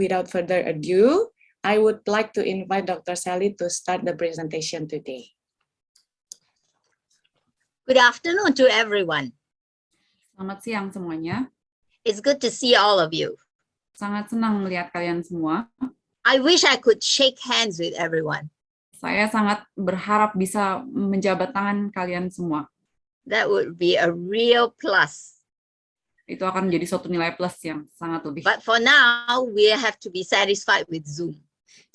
without further ado, I would like to invite Dr. Sally to start the presentation today. Good afternoon to everyone. Selamat siang semuanya. It's good to see all of you. Sangat senang melihat kalian semua. I wish I could shake hands with everyone. Saya sangat berharap bisa menjabat tangan kalian semua. That would be a real plus. Itu akan menjadi suatu nilai plus yang sangat lebih. But for now, we have to be satisfied with Zoom.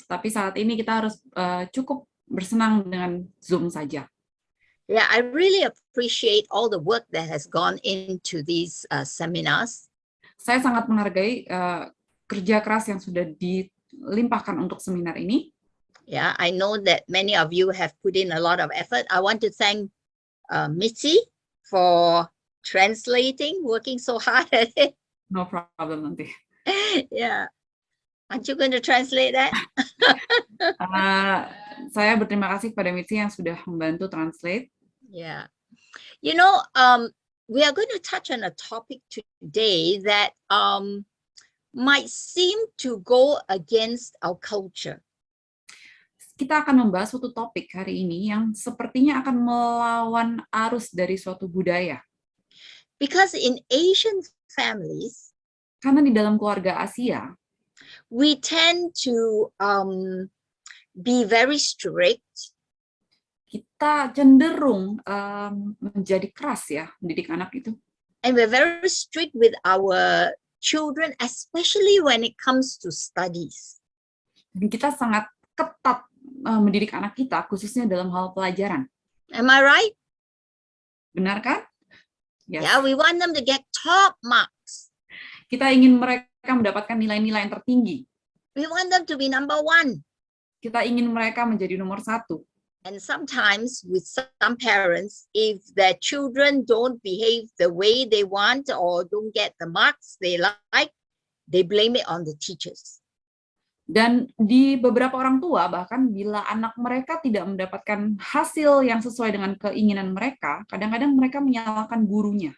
Tapi saat ini kita harus cukup bersenang dengan Zoom saja. Yeah, I really appreciate all the work that has gone into these seminars. Saya sangat menghargai kerja keras yang sudah dilimpahkan untuk seminar ini. Yeah, I know that many of you have put in a lot of effort. I want to thank Mitzi for translating, working so hard at it. No problem nanti. Yeah. Aren't you going to translate that? Saya berterima kasih kepada Mitzi yang sudah membantu translate. Yeah. You know, we are going to touch on a topic today that might seem to go against our culture. Kita akan membahas suatu topik hari ini yang sepertinya akan melawan arus dari suatu budaya. Because in Asian families, karena di dalam keluarga Asia, we tend to be very strict. Kita cenderung menjadi keras ya mendidik anak itu. And we're very strict with our children, especially when it comes to studies. Dan kita sangat ketat mendidik anak kita, khususnya dalam hal pelajaran. Am I right? Benar kan? Yes. Yeah, we want them to get top marks. Kita ingin mereka mendapatkan nilai-nilai yang tertinggi. We want them to be number one. Kita ingin mereka menjadi nomor 1. And sometimes with some parents, if their children don't behave the way they want or don't get the marks they like, they blame it on the teachers. Dan di beberapa orang tua, bahkan bila anak mereka tidak mendapatkan hasil yang sesuai dengan keinginan mereka, kadang-kadang mereka menyalahkan gurunya.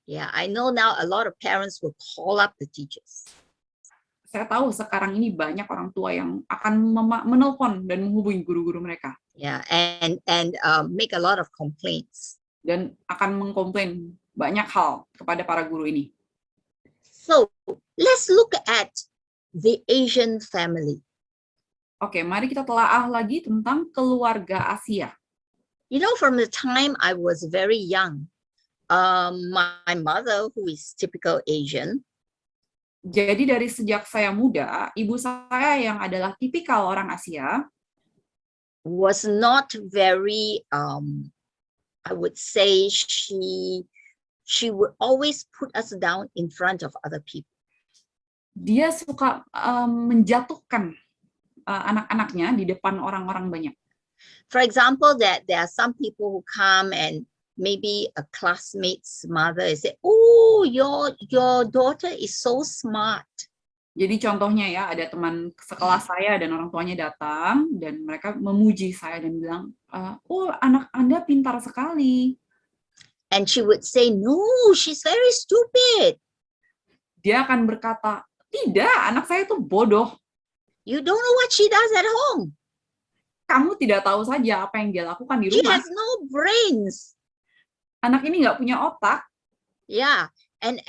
Yeah, I know now a lot of parents will call up the teachers. Saya tahu sekarang ini banyak orang tua yang akan menelpon dan menghubungi guru-guru mereka. Yeah, and make a lot of complaints. Dan akan mengkomplain banyak hal kepada para guru ini. So, let's look at the Asian family. Oke, mari kita telaah lagi tentang keluarga Asia. You know, from the time I was very young, my mother, who is typical Asian, jadi dari sejak saya muda, ibu saya yang adalah tipikal orang Asia was not very, I would say she would always put us down in front of other people. Dia suka menjatuhkan anak-anaknya di depan orang-orang banyak. For example, that there are some people who come and maybe a classmate's mother is say, "Oh, your daughter is so smart." Jadi contohnya ya, ada teman sekelas saya dan orang tuanya datang dan mereka memuji saya dan bilang, "Oh, anak Anda pintar sekali." And she would say, "No, she's very stupid." Dia akan berkata, "Tidak, anak saya itu bodoh. You don't know what she does at home. Kamu tidak tahu saja apa yang dia lakukan di She rumah. has no brains." Anak ini nggak punya otak." Yeah, and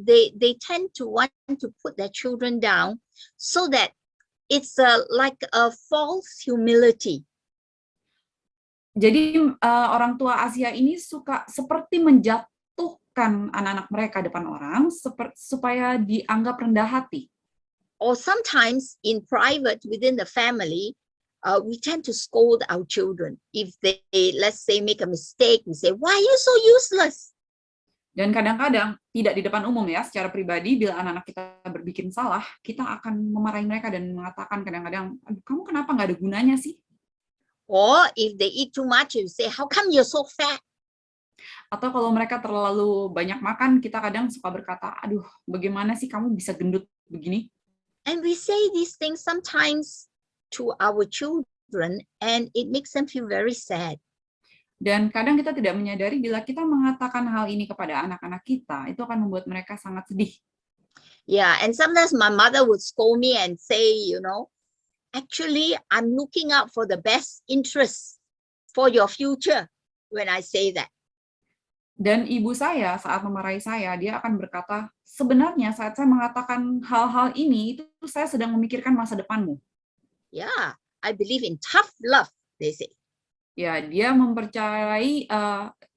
they tend to want to put their children down so that it's like a false humility. Jadi orang tua Asia ini suka seperti menjatuhkan anak-anak mereka depan orang supaya dianggap rendah hati. Or sometimes in private within the family, we tend to scold our children. If they, let's say, make a mistake, we say, "Why are you so useless?" Dan kadang-kadang tidak di depan umum ya, secara pribadi bila anak-anak kita berbikin salah, kita akan memarahi mereka dan mengatakan kadang-kadang, "Aduh, kamu kenapa nggak ada gunanya sih?" Or if they eat too much, you say, "How come you're so fat?" Atau kalau mereka terlalu banyak makan, kita kadang suka berkata, "Aduh, bagaimana sih kamu bisa gendut begini?" And we say these things sometimes to our children, and it makes them feel very sad. Dan kadang kita tidak menyadari bila kita mengatakan hal ini kepada anak-anak kita, itu akan membuat mereka sangat sedih. Yeah, and sometimes my mother would scold me and say, you know, actually, I'm looking out for the best interest for your future when I say that. Dan ibu saya saat memarahi saya, dia akan berkata, sebenarnya saat saya mengatakan hal-hal ini, itu saya sedang memikirkan masa depanmu. Yeah, I believe in tough love, they say. Ya, dia mempercayai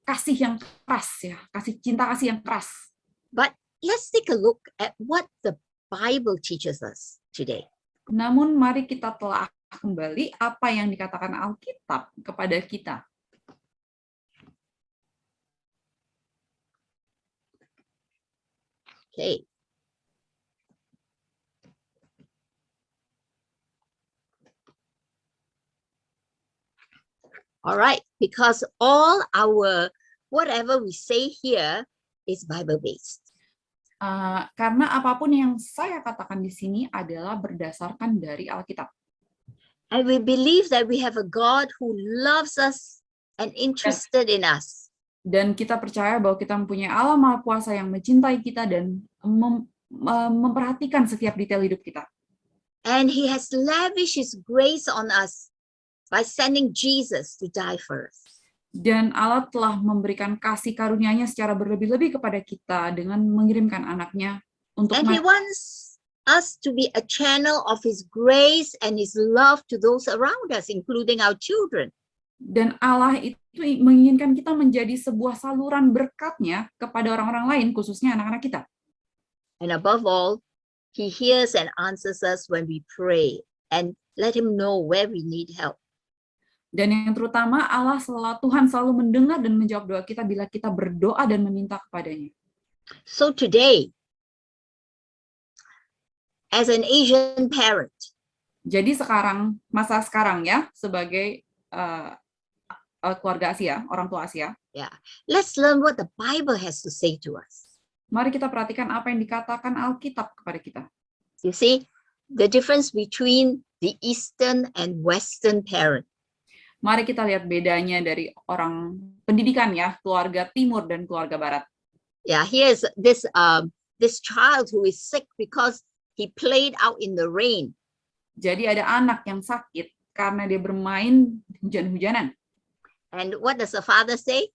kasih yang keras, ya, cinta kasih yang keras. But let's take a look at what the Bible teaches us today. Namun mari kita telah kembali apa yang dikatakan Alkitab kepada kita. Okay. All right, because all our, whatever we say here is Bible-based. Karena apapun yang saya katakan di sini adalah berdasarkan dari Alkitab. And we believe that we have a God who loves us and interested in us. Dan kita percaya bahwa kita mempunyai Allah Maha Kuasa yang mencintai kita dan memperhatikan setiap detail hidup kita. And He has lavished His grace on us by sending Jesus to die for us. Dan Allah telah memberikan kasih karunia-Nya secara berlebih-lebih kepada kita dengan mengirimkan anaknya untuk And He wants us to be a channel of His grace and His love to those around us, including our children. Dan Allah itu menginginkan kita menjadi sebuah saluran berkat-Nya kepada orang-orang lain, khususnya anak-anak kita. And above all, He hears and answers us when we pray and let Him know where we need help. Dan yang terutama Tuhan selalu mendengar dan menjawab doa kita bila kita berdoa dan meminta kepadanya. So today, as an Asian parent, jadi masa sekarang ya, sebagai keluarga Asia, orang tua Asia, yeah, let's learn what the Bible has to say to us. Mari kita perhatikan apa yang dikatakan Alkitab kepada kita. You see, the difference between the Eastern and Western parent. Mari kita lihat bedanya dari orang pendidikan ya, keluarga timur dan keluarga barat. Yeah, here's this child who is sick because he played out in the rain. Jadi ada anak yang sakit karena dia bermain hujan-hujanan. And what does the father say?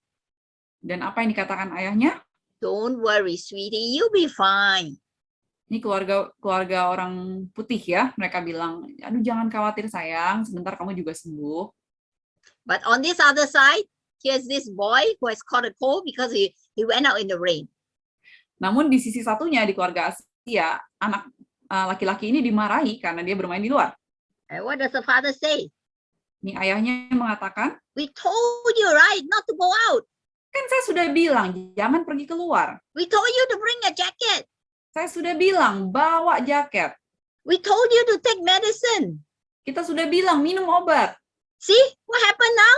Dan apa yang dikatakan ayahnya? Don't worry, sweetie, you'll be fine. Ini keluarga orang putih ya, mereka bilang, aduh jangan khawatir sayang, sebentar kamu juga sembuh. But on this other side, here's this boy who has caught a cold because he went out in the rain. Namun di sisi satunya di keluarga Asia, anak laki-laki ini dimarahi karena dia bermain di luar. And what does the father say? Ini ayahnya mengatakan, we told you right not to go out. Kan saya sudah bilang jangan pergi keluar. We told you to bring a jacket. Saya sudah bilang bawa jaket. We told you to take medicine. Kita sudah bilang minum obat. See what happened now?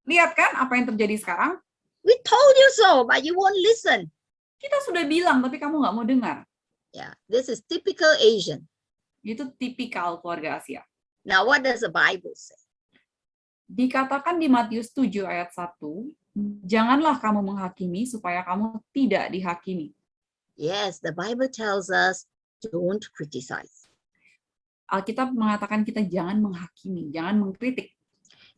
Lihat kan apa yang terjadi sekarang? We told you so, but you won't listen. Kita sudah bilang, tapi kamu nggak mau dengar. Yeah, this is typical Asian. Itu tipikal keluarga Asia. Now, what does the Bible say? Dikatakan di Matius 7 ayat 1, janganlah kamu menghakimi supaya kamu tidak dihakimi. Yes, the Bible tells us don't criticize. Alkitab mengatakan kita jangan menghakimi, jangan mengkritik.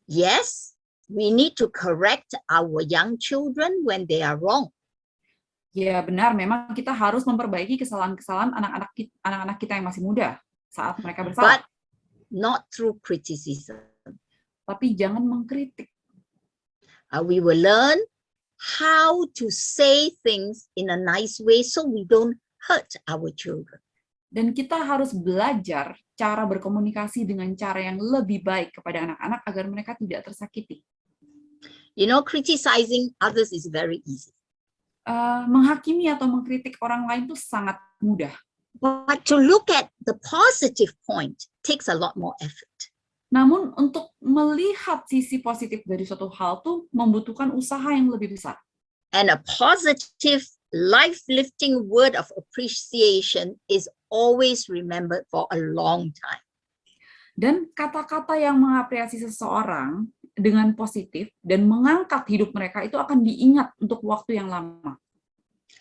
Yes, we need to correct our young children when they are wrong. Ya benar, memang kita harus memperbaiki kesalahan-kesalahan anak-anak kita yang masih muda saat mereka bersalah. But not through criticism. Tapi jangan mengkritik. We will learn how to say things in a nice way so we don't hurt our children. Dan kita harus belajar cara berkomunikasi dengan cara yang lebih baik kepada anak-anak agar mereka tidak tersakiti. You know, criticizing others is very easy. Menghakimi atau mengkritik orang lain itu sangat mudah. But to look at the positive point takes a lot more effort. Namun untuk melihat sisi positif dari suatu hal tuh membutuhkan usaha yang lebih besar. And a positive, life-lifting word of appreciation is always remembered for a long time. Dan kata-kata yang mengapresiasi seseorang dengan positif dan mengangkat hidup mereka itu akan diingat untuk waktu yang lama.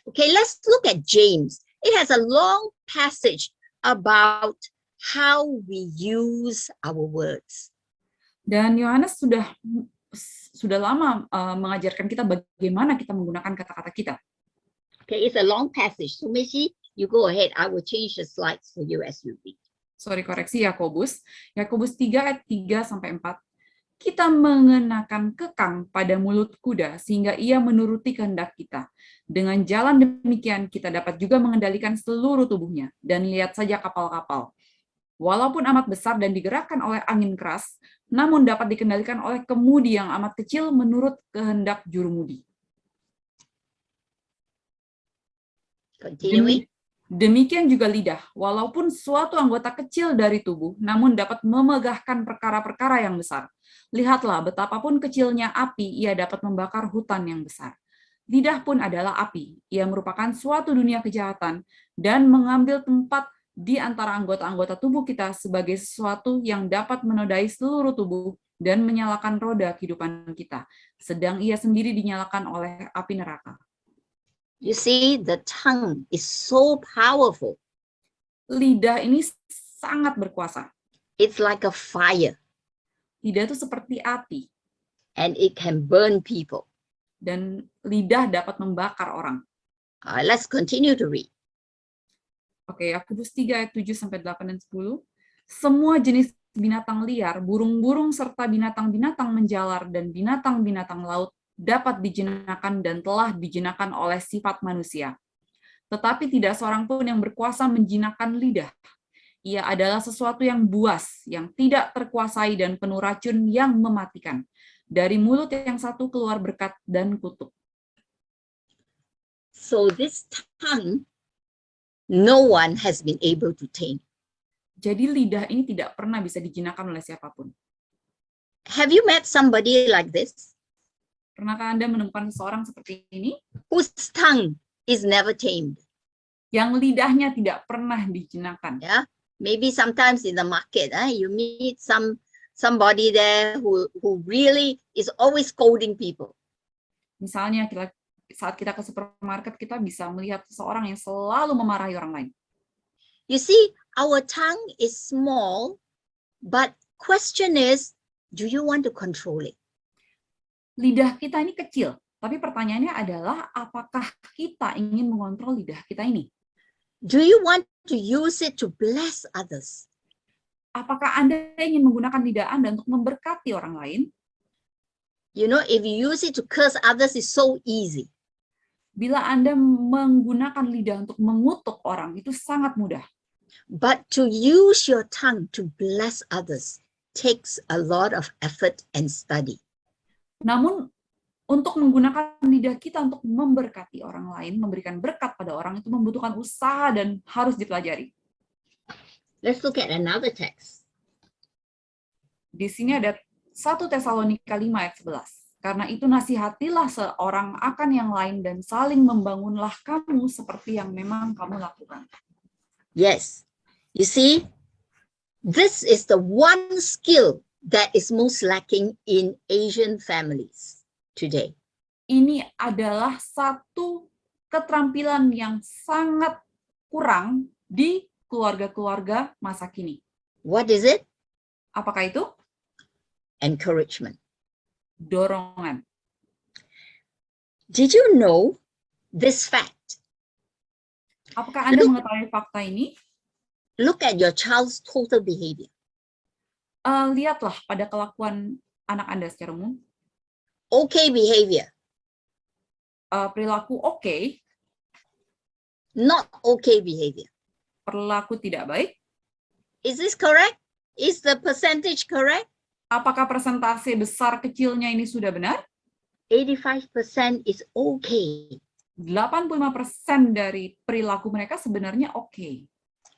Okay, let's look at James. It has a long passage about how we use our words. Dan Yohanes sudah lama mengajarkan kita bagaimana kita menggunakan kata-kata kita. Okay, it's a long passage. So Michi, you go ahead. I will change the slides for you as you read. Sorry, koreksi Yakobus. Yakobus 3 ayat 3-4. Kita mengenakan kekang pada mulut kuda sehingga ia menuruti kehendak kita. Dengan jalan demikian kita dapat juga mengendalikan seluruh tubuhnya. Dan lihat saja kapal-kapal. Walaupun amat besar dan digerakkan oleh angin keras, namun dapat dikendalikan oleh kemudi yang amat kecil menurut kehendak jurumudi. Continuing. Demikian juga lidah, walaupun suatu anggota kecil dari tubuh, namun dapat memegahkan perkara-perkara yang besar. Lihatlah, betapapun kecilnya api, ia dapat membakar hutan yang besar. Lidah pun adalah api, ia merupakan suatu dunia kejahatan, dan mengambil tempat di antara anggota-anggota tubuh kita sebagai sesuatu yang dapat menodai seluruh tubuh dan menyalakan roda kehidupan kita, sedang ia sendiri dinyalakan oleh api neraka. You see, the tongue is so powerful. Lidah ini sangat berkuasa. It's like a fire, Lidah itu seperti api, and it can burn people. dan lidah dapat membakar orang. Let's continue to read. Oke, Yakobus 3 ayat 7-8 dan 10. Semua jenis binatang liar, burung-burung serta binatang-binatang menjalar dan binatang-binatang laut dapat dijinakan dan telah dijinakan oleh sifat manusia. Tetapi tidak seorang pun yang berkuasa menjinakkan lidah. Ia adalah sesuatu yang buas, yang tidak terkuasai dan penuh racun yang mematikan. Dari mulut yang satu keluar berkat dan kutuk. So this tongue, no one has been able to tame. Jadi lidah ini tidak pernah bisa dijinakkan oleh siapapun. Have you met somebody like this? Pernahkah Anda menemukan seseorang seperti ini? Whose tongue is never tamed? Yang lidahnya tidak pernah dijinakkan. Yeah, maybe sometimes in the market, you meet somebody there who really is always scolding people. Misalnya saat kita ke supermarket, kita bisa melihat seseorang yang selalu memarahi orang lain. You see, our tongue is small, but question is, do you want to control it? Lidah kita ini kecil, tapi pertanyaannya adalah apakah kita ingin mengontrol lidah kita ini? Do you want to use it to bless others? Apakah Anda ingin menggunakan lidah Anda untuk memberkati orang lain? You know, if you use it to curse others, it's so easy. Bila Anda menggunakan lidah untuk mengutuk orang, itu sangat mudah. But to use your tongue to bless others takes a lot of effort and study. Namun, untuk menggunakan lidah kita untuk memberkati orang lain, memberikan berkat pada orang, itu membutuhkan usaha dan harus dipelajari. Let's look at another text. Di sini ada 1 Tesalonika 5 ayat 11. Karena itu nasihatilah seorang akan yang lain dan saling membangunlah kamu seperti yang memang kamu lakukan. Yes, you see, this is the one skill that is most lacking in Asian families today. Ini adalah satu keterampilan yang sangat kurang di keluarga-keluarga masa kini. What is it? Apakah itu? Encouragement. Dorongan. Did you know this fact? Apakah Anda mengetahui fakta ini? Look at your child's total behavior. Lihatlah pada kelakuan anak Anda secara umum. Okay behavior, Perilaku oke, not okay behavior. perilaku tidak baik. Is this correct? Is the percentage correct? Apakah persentase besar kecilnya ini sudah benar? 85% is okay. 85% dari perilaku mereka sebenarnya oke.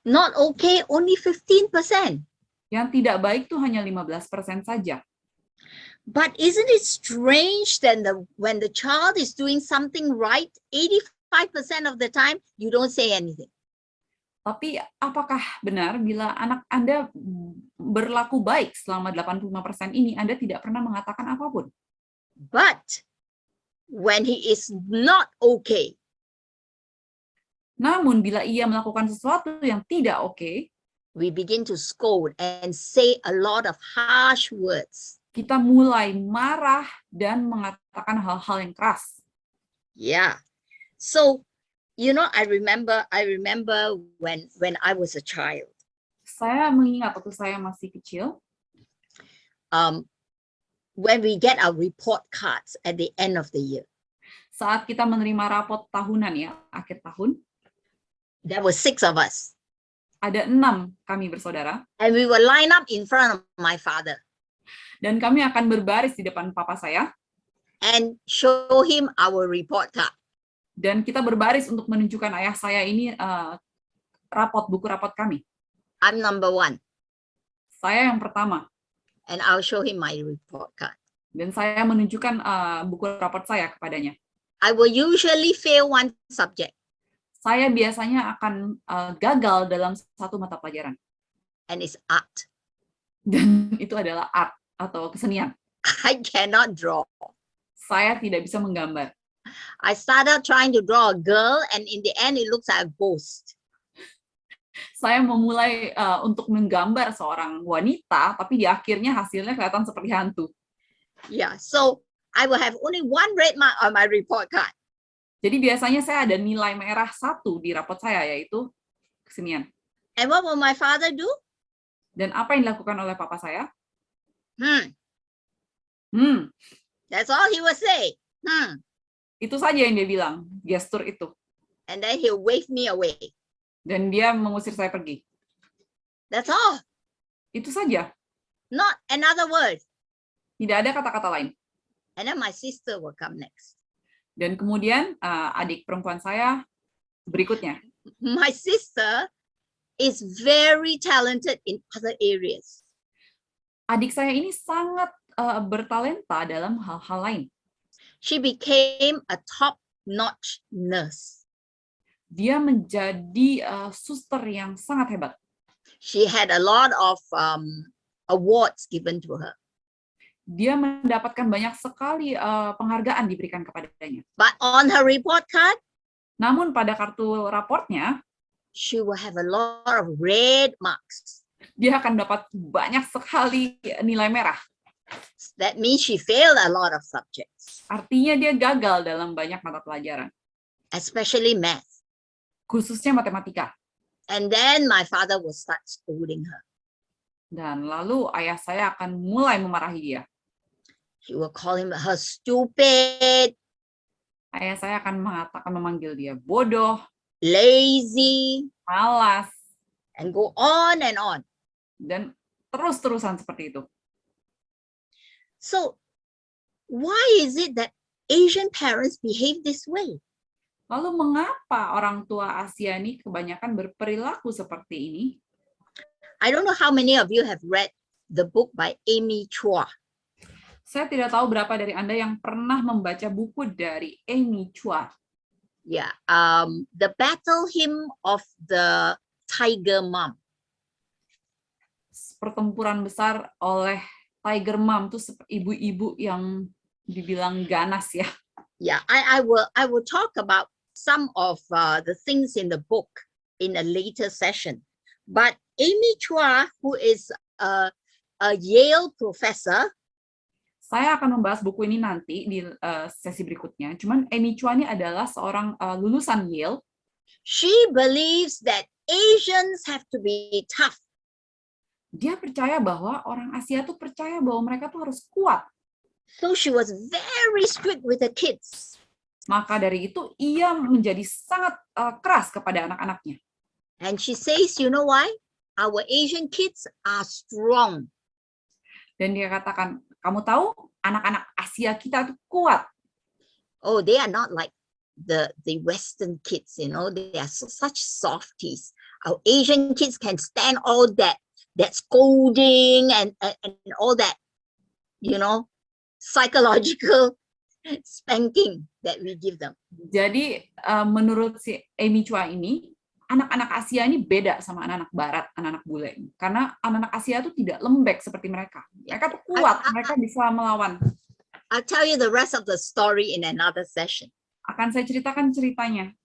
Not okay, only 15%. Yang tidak baik tuh hanya 15% saja. But isn't it strange that when the child is doing something right, 85% of the time, you don't say anything? Tapi apakah benar bila anak Anda berlaku baik selama 85% ini, Anda tidak pernah mengatakan apapun? But when he is not okay, Namun bila ia melakukan sesuatu yang tidak oke, we begin to scold and say a lot of harsh words. kita mulai marah dan mengatakan hal-hal yang keras. Yeah. So, I remember when I was a child, Saya mengingat waktu saya masih kecil, when we get our report cards at the end of the year, saat kita menerima rapot tahunan ya, akhir tahun, there were 6 of us, ada 6 kami bersaudara, and we will line up in front of my father dan kami akan berbaris di depan papa saya, and show him our report card. dan kita berbaris untuk menunjukkan ayah saya ini buku rapot kami. I'm number 1, Saya yang pertama, and I'll show him my report card. dan saya menunjukkan buku rapot saya kepadanya. I will usually fail one subject, Saya biasanya akan gagal dalam satu mata pelajaran, and it's art. dan itu adalah art atau kesenian. I cannot draw. Saya tidak bisa menggambar. I started trying to draw a girl, and in the end, it looks like a ghost. Saya memulai untuk menggambar seorang wanita, tapi di akhirnya hasilnya kelihatan seperti hantu. Yeah, so I will have only 1 red mark on my report card. Jadi biasanya saya ada nilai merah 1 di rapot saya, yaitu kesenian. And what will my father do? Dan apa yang dilakukan oleh papa saya? Hmm, that's all he will say. Itu saja yang dia bilang, gestur itu. And then he'll wave me away. Dan dia mengusir saya pergi. That's all. Itu saja. Not another word. Tidak ada kata-kata lain. And then my sister will come next. Dan kemudian adik perempuan saya berikutnya. My sister is very talented in other areas. Adik saya ini sangat bertalenta dalam hal-hal lain. She became a top-notch nurse. Dia menjadi suster yang sangat hebat. She had a lot of awards given to her. Dia mendapatkan banyak sekali penghargaan diberikan kepadanya. But on her report card, Namun pada kartu raportnya, she will have a lot of red marks. dia akan dapat banyak sekali nilai merah. That means she failed a lot of subjects, Artinya dia gagal dalam banyak mata pelajaran, especially math. khususnya matematika. And then my father will start scolding her. Dan lalu ayah saya akan mulai memarahi dia. He will call her stupid, Ayah saya akan memanggil dia bodoh, lazy, malas, and go on and on. dan terus-terusan seperti itu. So why is it that Asian parents behave this way? Lalu mengapa orang tua Asia ini kebanyakan berperilaku seperti ini? I don't know how many of you have read the book by Amy Chua. Saya tidak tahu berapa dari Anda yang pernah membaca buku dari Amy Chua. Yeah, the battle hymn of the tiger mom. Pertempuran besar oleh Tiger Mom itu ibu-ibu yang dibilang ganas ya. Yeah, I will talk about some of the things in the book in a later session. But Amy Chua, who is a Yale professor, Saya akan membahas buku ini nanti di sesi berikutnya. Cuman Amy Chua ini adalah seorang lulusan Yale. she believes that Asians have to be tough. Dia percaya bahwa orang Asia tuh percaya bahwa mereka tuh harus kuat. So she was very strict with the kids. Maka dari itu ia menjadi sangat keras kepada anak-anaknya. And she says, you know why? Our Asian kids are strong. Dan dia katakan, kamu tahu anak-anak Asia kita tuh kuat. Oh, they are not like the Western kids, they are such softies. Our Asian kids can stand all that scolding and all that, psychological spanking that we give them. Jadi menurut si Amy Chua ini, anak-anak Asia ini beda sama anak-anak Barat, anak-anak bule. Karena anak-anak Asia itu tidak lembek seperti mereka. Mereka tuh kuat, mereka bisa melawan. I'll tell you the rest of the story in another session. Akan saya ceritakan ceritanya.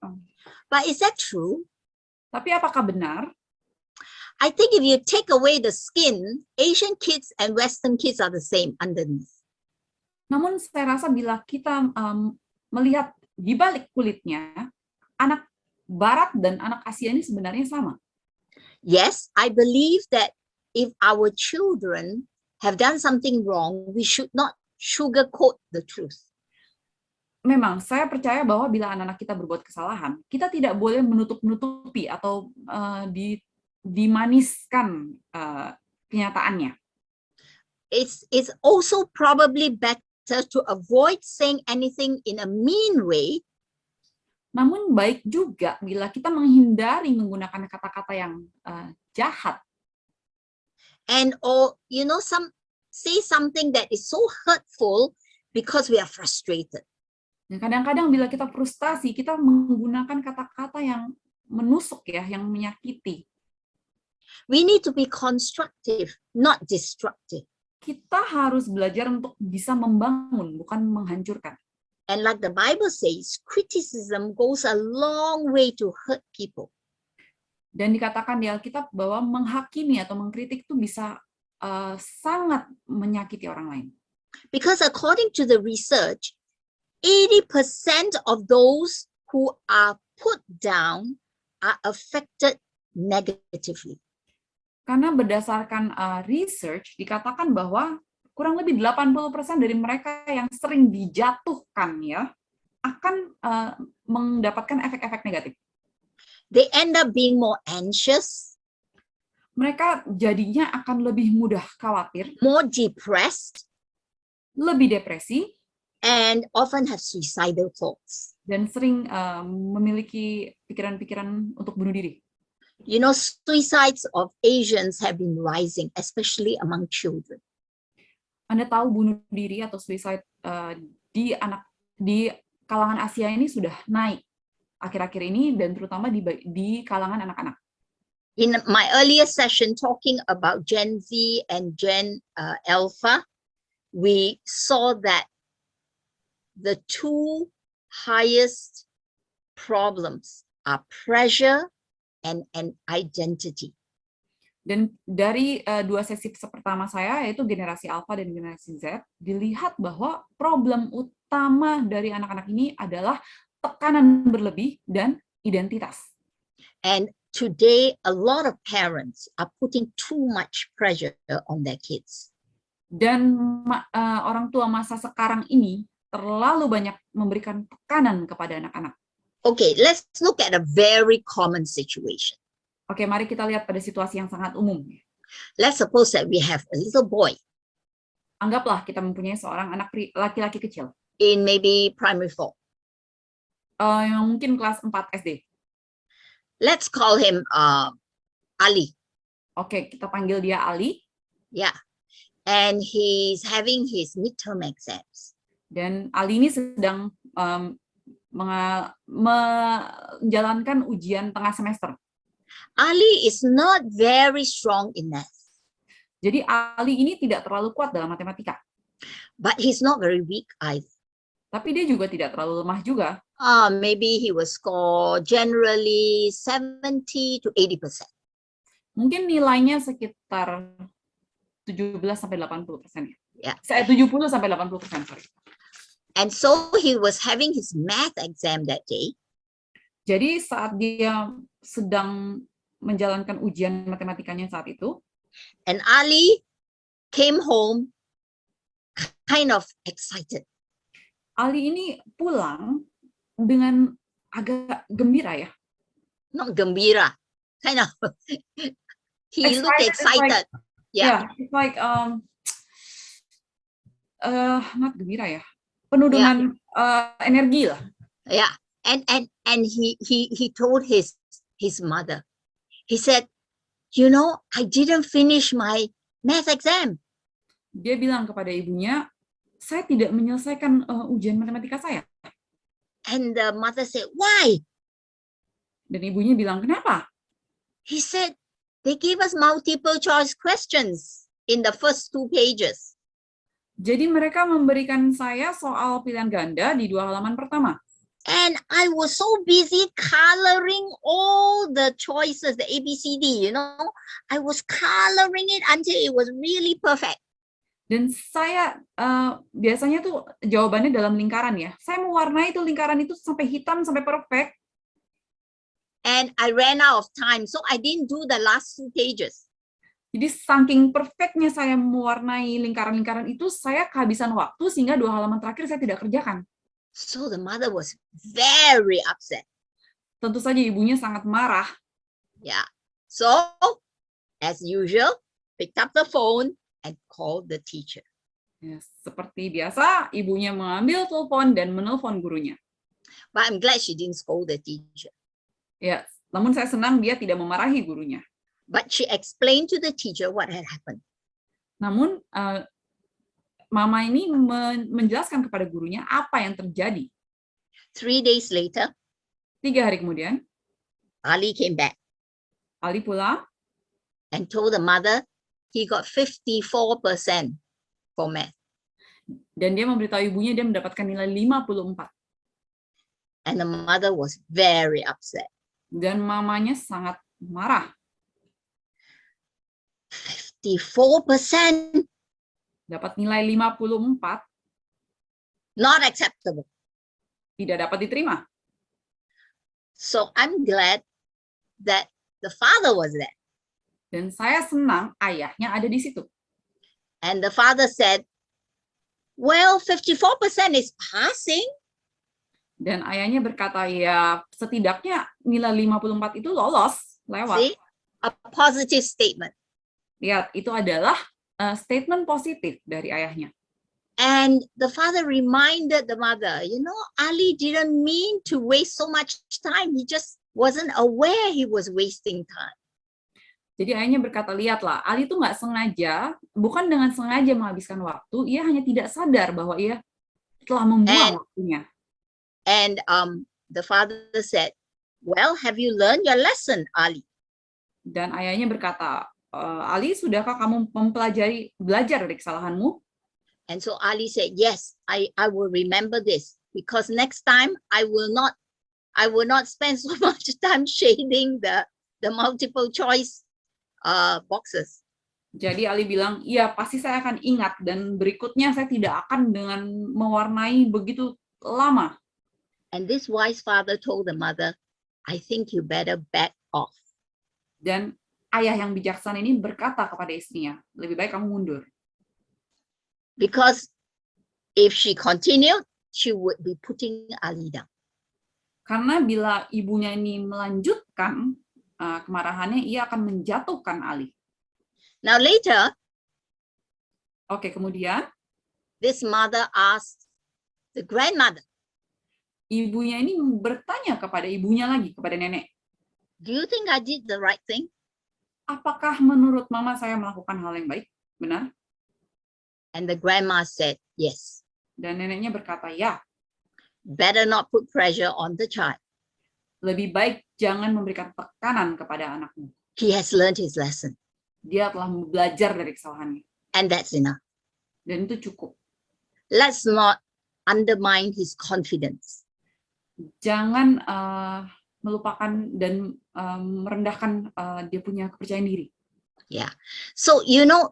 But is that true? Tapi apakah benar? I think if you take away the skin, Asian kids and Western kids are the same underneath. Namun saya rasa bila kita melihat di balik kulitnya, anak Barat dan anak Asia ini sebenarnya sama. Yes, I believe that if our children have done something wrong, we should not sugarcoat the truth. Memang saya percaya bahwa bila anak-anak kita berbuat kesalahan, kita tidak boleh menutup-nutupi atau dimaniskan kenyataannya. It's also probably better to avoid saying anything in a mean way. Namun baik juga bila kita menghindari menggunakan kata-kata yang jahat. And or say something that is so hurtful because we are frustrated. Dan kadang-kadang bila kita frustasi, kita menggunakan kata-kata yang menusuk ya, yang menyakiti. We need to be constructive, not destructive. Kita harus belajar untuk bisa membangun, bukan menghancurkan. And like the Bible says, criticism goes a long way to hurt people. Dan dikatakan di Alkitab bahwa menghakimi atau mengkritik itu bisa sangat menyakiti orang lain. Because according to the research, 80% of those who are put down are affected negatively. Karena berdasarkan research dikatakan bahwa kurang lebih 80% dari mereka yang sering dijatuhkan ya akan mendapatkan efek-efek negatif. They end up being more anxious, mereka jadinya akan lebih mudah khawatir, more depressed, lebih depresi, and often have suicidal thoughts. Dan sering memiliki pikiran-pikiran untuk bunuh diri. You know, suicides of Asians have been rising, especially among children. Anda tahu bunuh diri atau suicide di kalangan Asia ini sudah naik akhir-akhir ini dan terutama di kalangan anak-anak. In my earlier session talking about Gen Z and Gen Alpha, we saw that the two highest problems are pressure and identity. Dan dari dua sesi pertama saya, yaitu generasi Alpha dan generasi Z, dilihat bahwa problem utama dari anak-anak ini adalah tekanan berlebih dan identitas. And today, a lot of parents are putting too much pressure on their kids. Dan orang tua masa sekarang ini terlalu banyak memberikan tekanan kepada anak-anak. Okay, let's look at a very common situation. Oke, mari kita lihat pada situasi yang sangat umum. Let's suppose that we have a little boy. Anggaplah kita mempunyai seorang anak laki-laki kecil. In maybe primary 4. Yang mungkin kelas 4 SD. Let's call him Ali. Oke, kita panggil dia Ali. Yeah. And he's having his midterm exams. Dan Ali ini sedang menjalankan ujian tengah semester. Ali is not very strong in math. Jadi Ali ini tidak terlalu kuat dalam matematika. But he's not very weak either. Tapi dia juga tidak terlalu lemah juga. Maybe he will score generally 70 to 80%. Mungkin nilainya sekitar 17-80%. Yeah. 70-80%, sorry. And so he was having his math exam that day. Jadi saat dia sedang menjalankan ujian matematikanya saat itu, and Ali came home kind of excited. Ali ini pulang dengan agak gembira ya. Not gembira, kind of. He looked excited. Yeah, it's like not gembira ya. Penuh dengan energi lah. Yeah, and he told his mother. He said, "You know, I didn't finish my math exam." Dia bilang kepada ibunya, saya tidak menyelesaikan ujian matematika saya. And the mother said, "Why?" Dan ibunya bilang, kenapa? He said, "They gave us multiple choice questions in the first 2 pages." Jadi mereka memberikan saya soal pilihan ganda di 2 halaman pertama. And I was so busy coloring all the choices, the ABCD, I was coloring it until it was really perfect. Dan saya biasanya tuh jawabannya dalam lingkaran ya. Saya mewarnai itu lingkaran itu sampai hitam, sampai perfect. And I ran out of time, so I didn't do the last 2 pages. Jadi saking perfectnya saya mewarnai lingkaran-lingkaran itu, saya kehabisan waktu sehingga 2 halaman terakhir saya tidak kerjakan. So the mother was very upset. Tentu saja ibunya sangat marah. Yeah. So, as usual, picked up the phone and called the teacher. Ya, seperti biasa, ibunya mengambil telepon dan menelpon gurunya. But I'm glad she didn't scold the teacher. Ya, namun saya senang dia tidak memarahi gurunya. But she explained to the teacher what had happened. Namun, Mama ini menjelaskan kepada gurunya apa yang terjadi. 3 days later, 3 hari kemudian, Ali came back Ali pulang and told the mother he got 54% for math. dan dia memberitahu ibunya dia mendapatkan nilai 54. And the mother was very upset. Dan mamanya sangat marah. 54%, Dapat nilai 54 not acceptable. tidak dapat diterima. So I'm glad that the father was there. Dan saya senang ayahnya ada di situ. And the father said, well, 54% is passing. Dan ayahnya berkata, ya setidaknya nilai 54 itu lolos, lewat. See, a positive statement. Lihat, itu adalah statement positif dari ayahnya. And the father reminded the mother, Ali didn't mean to waste so much time. He just wasn't aware he was wasting time. Jadi ayahnya berkata, lihatlah, Ali itu nggak sengaja, bukan dengan sengaja menghabiskan waktu, ia hanya tidak sadar bahwa ia telah membuang waktunya. And the father said, well, have you learned your lesson, Ali? Dan ayahnya berkata, Ali, sudahkah kamu belajar dari kesalahanmu? And so Ali said, yes, I will remember this, because next time I will not spend so much time shading the multiple choice boxes. Jadi Ali bilang, iya pasti saya akan ingat, dan berikutnya saya tidak akan dengan mewarnai begitu lama. And this wise father told the mother, I think you better back off. Dan ayah yang bijaksana ini berkata kepada istrinya, lebih baik kamu mundur. Because if she continued, she would be putting Ali down. Karena bila ibunya ini melanjutkan kemarahannya, ia akan menjatuhkan Ali. Now later, Oke, kemudian this mother asked the grandmother, ibunya ini bertanya kepada ibunya lagi, kepada nenek, do you think I did the right thing? apakah menurut mama saya melakukan hal yang baik? Benar? And the grandma said, yes. Dan neneknya berkata, ya, Better not put pressure on the child. lebih baik jangan memberikan tekanan kepada anakmu. He has learned his lesson, Dia telah belajar dari kesalahannya. and that's enough. Dan itu cukup. Let's not undermine his confidence. Jangan melupakan dan merendahkan dia punya kepercayaan diri. Yeah. So,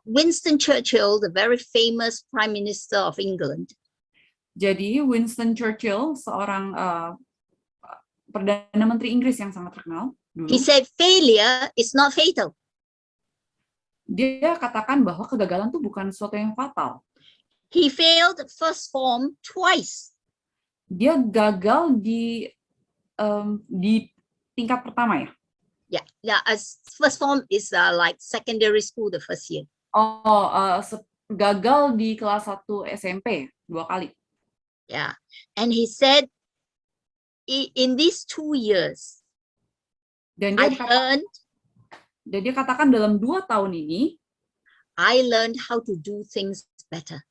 Winston Churchill, the very famous Prime Minister of England, Jadi Winston Churchill, seorang Perdana Menteri Inggris yang sangat terkenal dulu, he said failure is not fatal. dia katakan bahwa kegagalan itu bukan sesuatu yang fatal. He failed first form twice. Dia gagal di tingkat pertama ya. Yeah. As first form is like secondary school the first year. Gagal di kelas 1 SMP 2 kali. Yeah. And he said, in these 2 years, Dan dia katakan dalam 2 tahun ini, I learned how to do things better.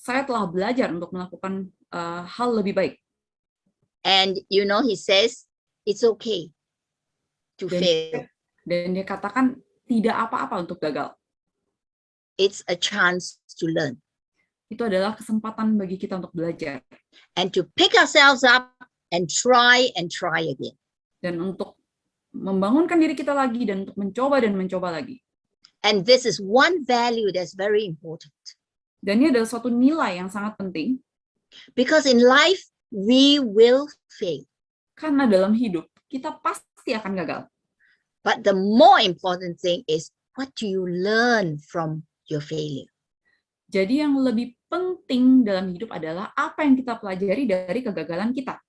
saya telah belajar untuk melakukan hal lebih baik. And he says, it's okay to fail. Dan dia katakan tidak apa-apa untuk gagal. It's a chance to learn. Itu adalah kesempatan bagi kita untuk belajar. And to pick ourselves up and try again. Dan untuk membangunkan diri kita lagi dan untuk mencoba dan mencoba lagi. And this is one value that's very important. Dan ini adalah suatu nilai yang sangat penting Because in life, we will fail. karena dalam hidup kita pasti akan gagal. But the more important thing is, what do you learn from your failure? Jadi yang lebih penting dalam hidup adalah apa yang kita pelajari dari kegagalan kita.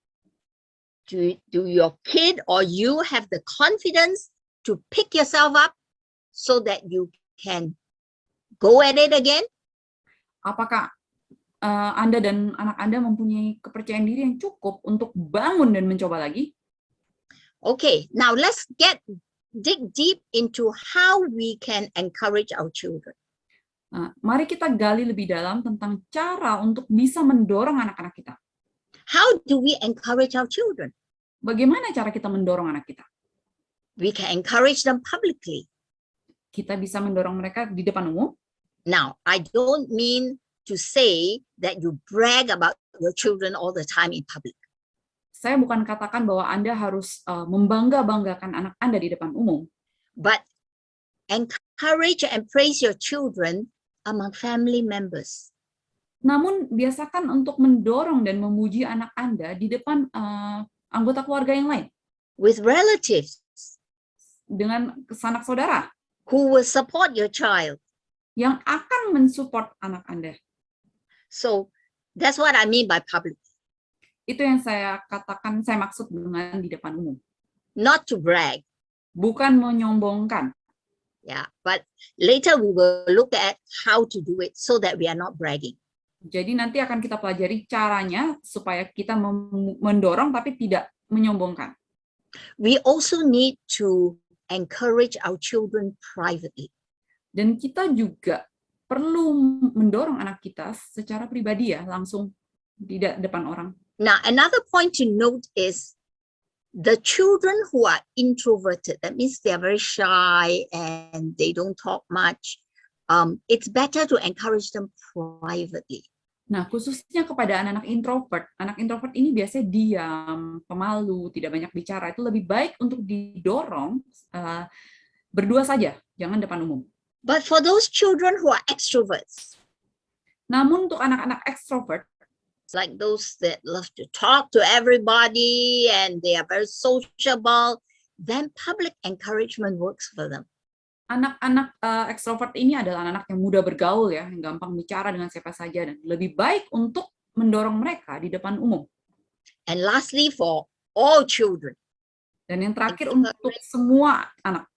Do your kid or you have the confidence to pick yourself up so that you can go at it again? Apakah Anda dan anak Anda mempunyai kepercayaan diri yang cukup untuk bangun dan mencoba lagi? Okay, now let's dig deep into how we can encourage our children. Nah, mari kita gali lebih dalam tentang cara untuk bisa mendorong anak-anak kita. How do we encourage our children? Bagaimana cara kita mendorong anak kita? We can encourage them publicly. Kita bisa mendorong mereka di depan umum. Now, I don't mean to say that you brag about your children all the time in public. Saya bukan katakan bahwa Anda harus membangga-banggakan anak Anda di depan umum, But encourage and praise your children among family members. namun biasakan untuk mendorong dan memuji anak Anda di depan anggota keluarga yang lain, With relatives dengan sanak saudara who will support your child. yang akan mensupport anak Anda. So that's what I mean by public. Itu yang saya katakan, saya maksud dengan di depan umum. Not to brag, Bukan menyombongkan. yeah. But later we will look at how to do it so that we are not bragging. Jadi nanti akan kita pelajari caranya supaya kita mendorong tapi tidak menyombongkan. We also need to encourage our children privately. Dan kita juga perlu mendorong anak kita secara pribadi ya, langsung tidak depan orang. Now, another point to note is the children who are introverted, that means they are very shy and they don't talk much. It's better to encourage them privately. Nah, khususnya kepada anak-anak introvert. Anak introvert ini biasanya diam, pemalu, tidak banyak bicara. Itu lebih baik untuk didorong berdua saja, jangan depan umum. But for those children who are extroverts, Namun untuk anak-anak ekstrovert, like those that love to talk to everybody and they are very sociable, then public encouragement works for them. anak-anak ekstrovert ini adalah anak-anak yang mudah bergaul ya, yang gampang bicara dengan siapa saja, dan lebih baik untuk mendorong mereka di depan umum. And lastly, for all children, Dan yang terakhir untuk semua anak,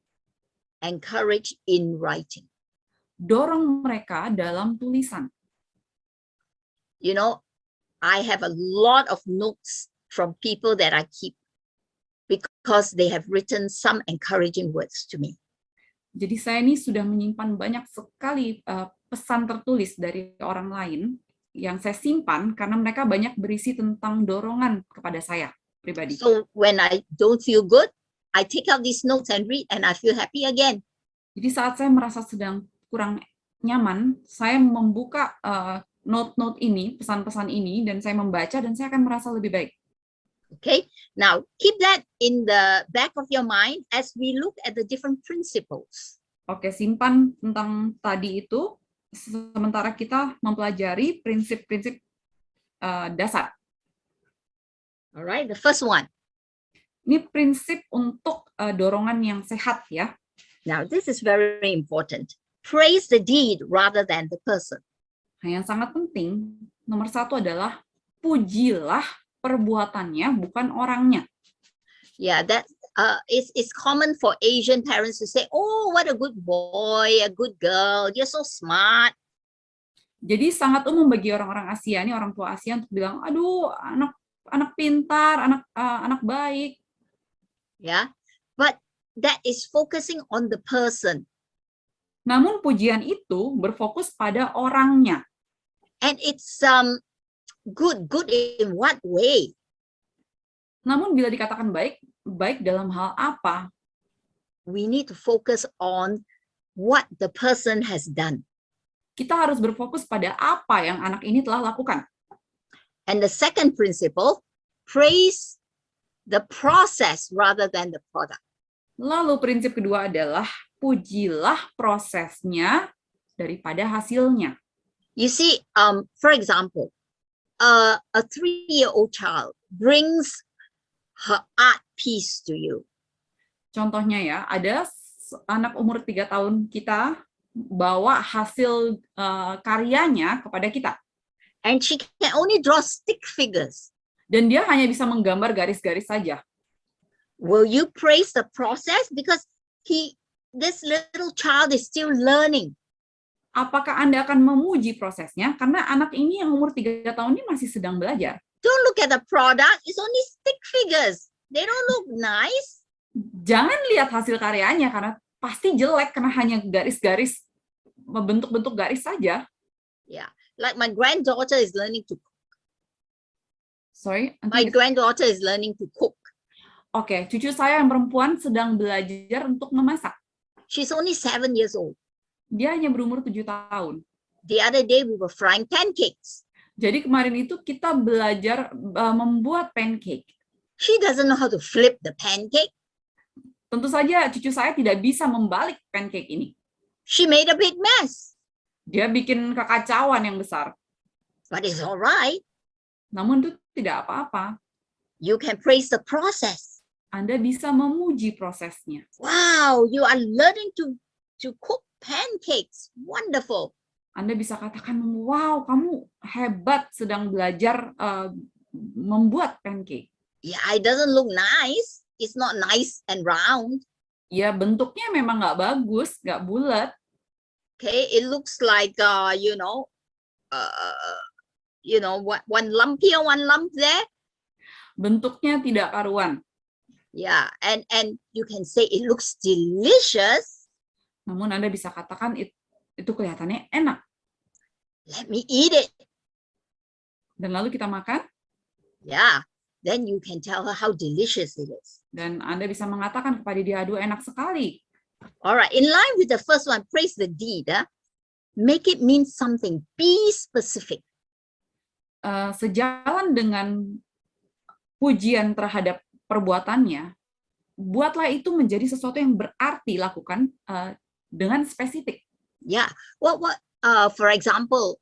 encourage in writing. dorong mereka dalam tulisan. You know, I have a lot of notes from people that I keep because they have written some encouraging words to me. Jadi saya ini sudah menyimpan banyak sekali pesan tertulis dari orang lain yang saya simpan karena mereka banyak berisi tentang dorongan kepada saya pribadi. So when I don't feel good, I take out these notes and read and I feel happy again. Jadi saat saya merasa sedang kurang nyaman, saya membuka note-note ini, pesan-pesan ini, dan saya membaca dan saya akan merasa lebih baik. Okay, now keep that in the back of your mind as we look at the different principles. Oke, simpan tentang tadi itu sementara kita mempelajari prinsip-prinsip dasar. All right, the first one. Ini prinsip untuk dorongan yang sehat ya. Now, this is very important. Praise the deed rather than the person. Nah, yang sangat penting, nomor satu adalah pujilah perbuatannya, bukan orangnya. Yeah, that it's common for Asian parents to say, "Oh, what a good boy, a good girl, you're so smart." Jadi sangat umum bagi orang-orang Asia, ini orang tua Asia untuk bilang, aduh, anak pintar, anak baik. Yeah, but that is focusing on the person. Namun pujian itu berfokus pada orangnya. And it's good in what way? Namun bila dikatakan baik, baik dalam hal apa? We need to focus on what the person has done. Kita harus berfokus pada apa yang anak ini telah lakukan. And the second principle, praise the process rather than the product. Lalu prinsip kedua adalah pujilah prosesnya daripada hasilnya. You see, for example, a 3-year-old child brings her art piece to you. Contohnya ya, ada anak umur 3 tahun kita bawa hasil karyanya kepada kita. And she can only draw stick figures. Dan dia hanya bisa menggambar garis-garis saja. Will you praise the process? Because this little child is still learning. Apakah Anda akan memuji prosesnya? Karena anak ini yang umur 3 tahun ini masih sedang belajar. Don't look at the product, it's only stick figures. They don't look nice. Jangan lihat hasil karyanya karena pasti jelek karena hanya garis-garis, bentuk-bentuk garis saja. Yeah, like my granddaughter is learning to cook. Sorry. My granddaughter is learning to cook. Oke, cucu saya yang perempuan sedang belajar untuk memasak. She's only 7 years old. Dia hanya berumur 7 tahun. The other day we were frying pancakes. Jadi kemarin itu kita belajar membuat pancake. She doesn't know how to flip the pancake. Tentu saja cucu saya tidak bisa membalik pancake ini. She made a big mess. Dia bikin kekacauan yang besar. But it's all right. Namun itu tidak apa-apa. You can praise the process. Anda bisa memuji prosesnya. Wow, you are learning to cook pancakes. Wonderful. Anda bisa katakan, wow, kamu hebat sedang belajar membuat pancake. Yeah, it doesn't look nice. It's not nice and round. Ya, bentuknya memang nggak bagus, nggak bulat. Okay, it looks like one lump here, one lump there. Bentuknya tidak karuan. Yeah, and you can say it looks delicious. Namun Anda bisa katakan itu kelihatannya enak. Let me eat it. Dan lalu kita makan. Yeah, then you can tell her how delicious it is. Dan Anda bisa mengatakan kepada dia, aduh enak sekali. All right, in line with the first one, praise the deed. Make it mean something. Be specific. Sejalan dengan pujian terhadap perbuatannya, buatlah itu menjadi sesuatu yang berarti, lakukan dengan spesifik. Yeah. For example,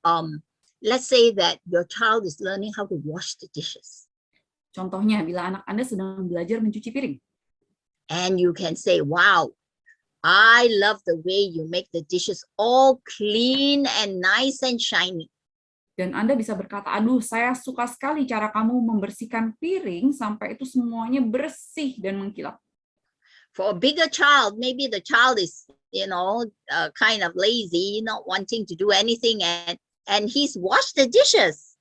let's say that your child is learning how to wash the dishes. Contohnya, bila anak Anda sedang belajar mencuci piring. And you can say, wow, I love the way you make the dishes all clean and nice and shiny. Dan Anda bisa berkata, aduh, saya suka sekali cara kamu membersihkan piring sampai itu semuanya bersih dan mengkilap. For a bigger child, maybe the child is, kind of lazy, not wanting to do anything, and he's washed the dishes.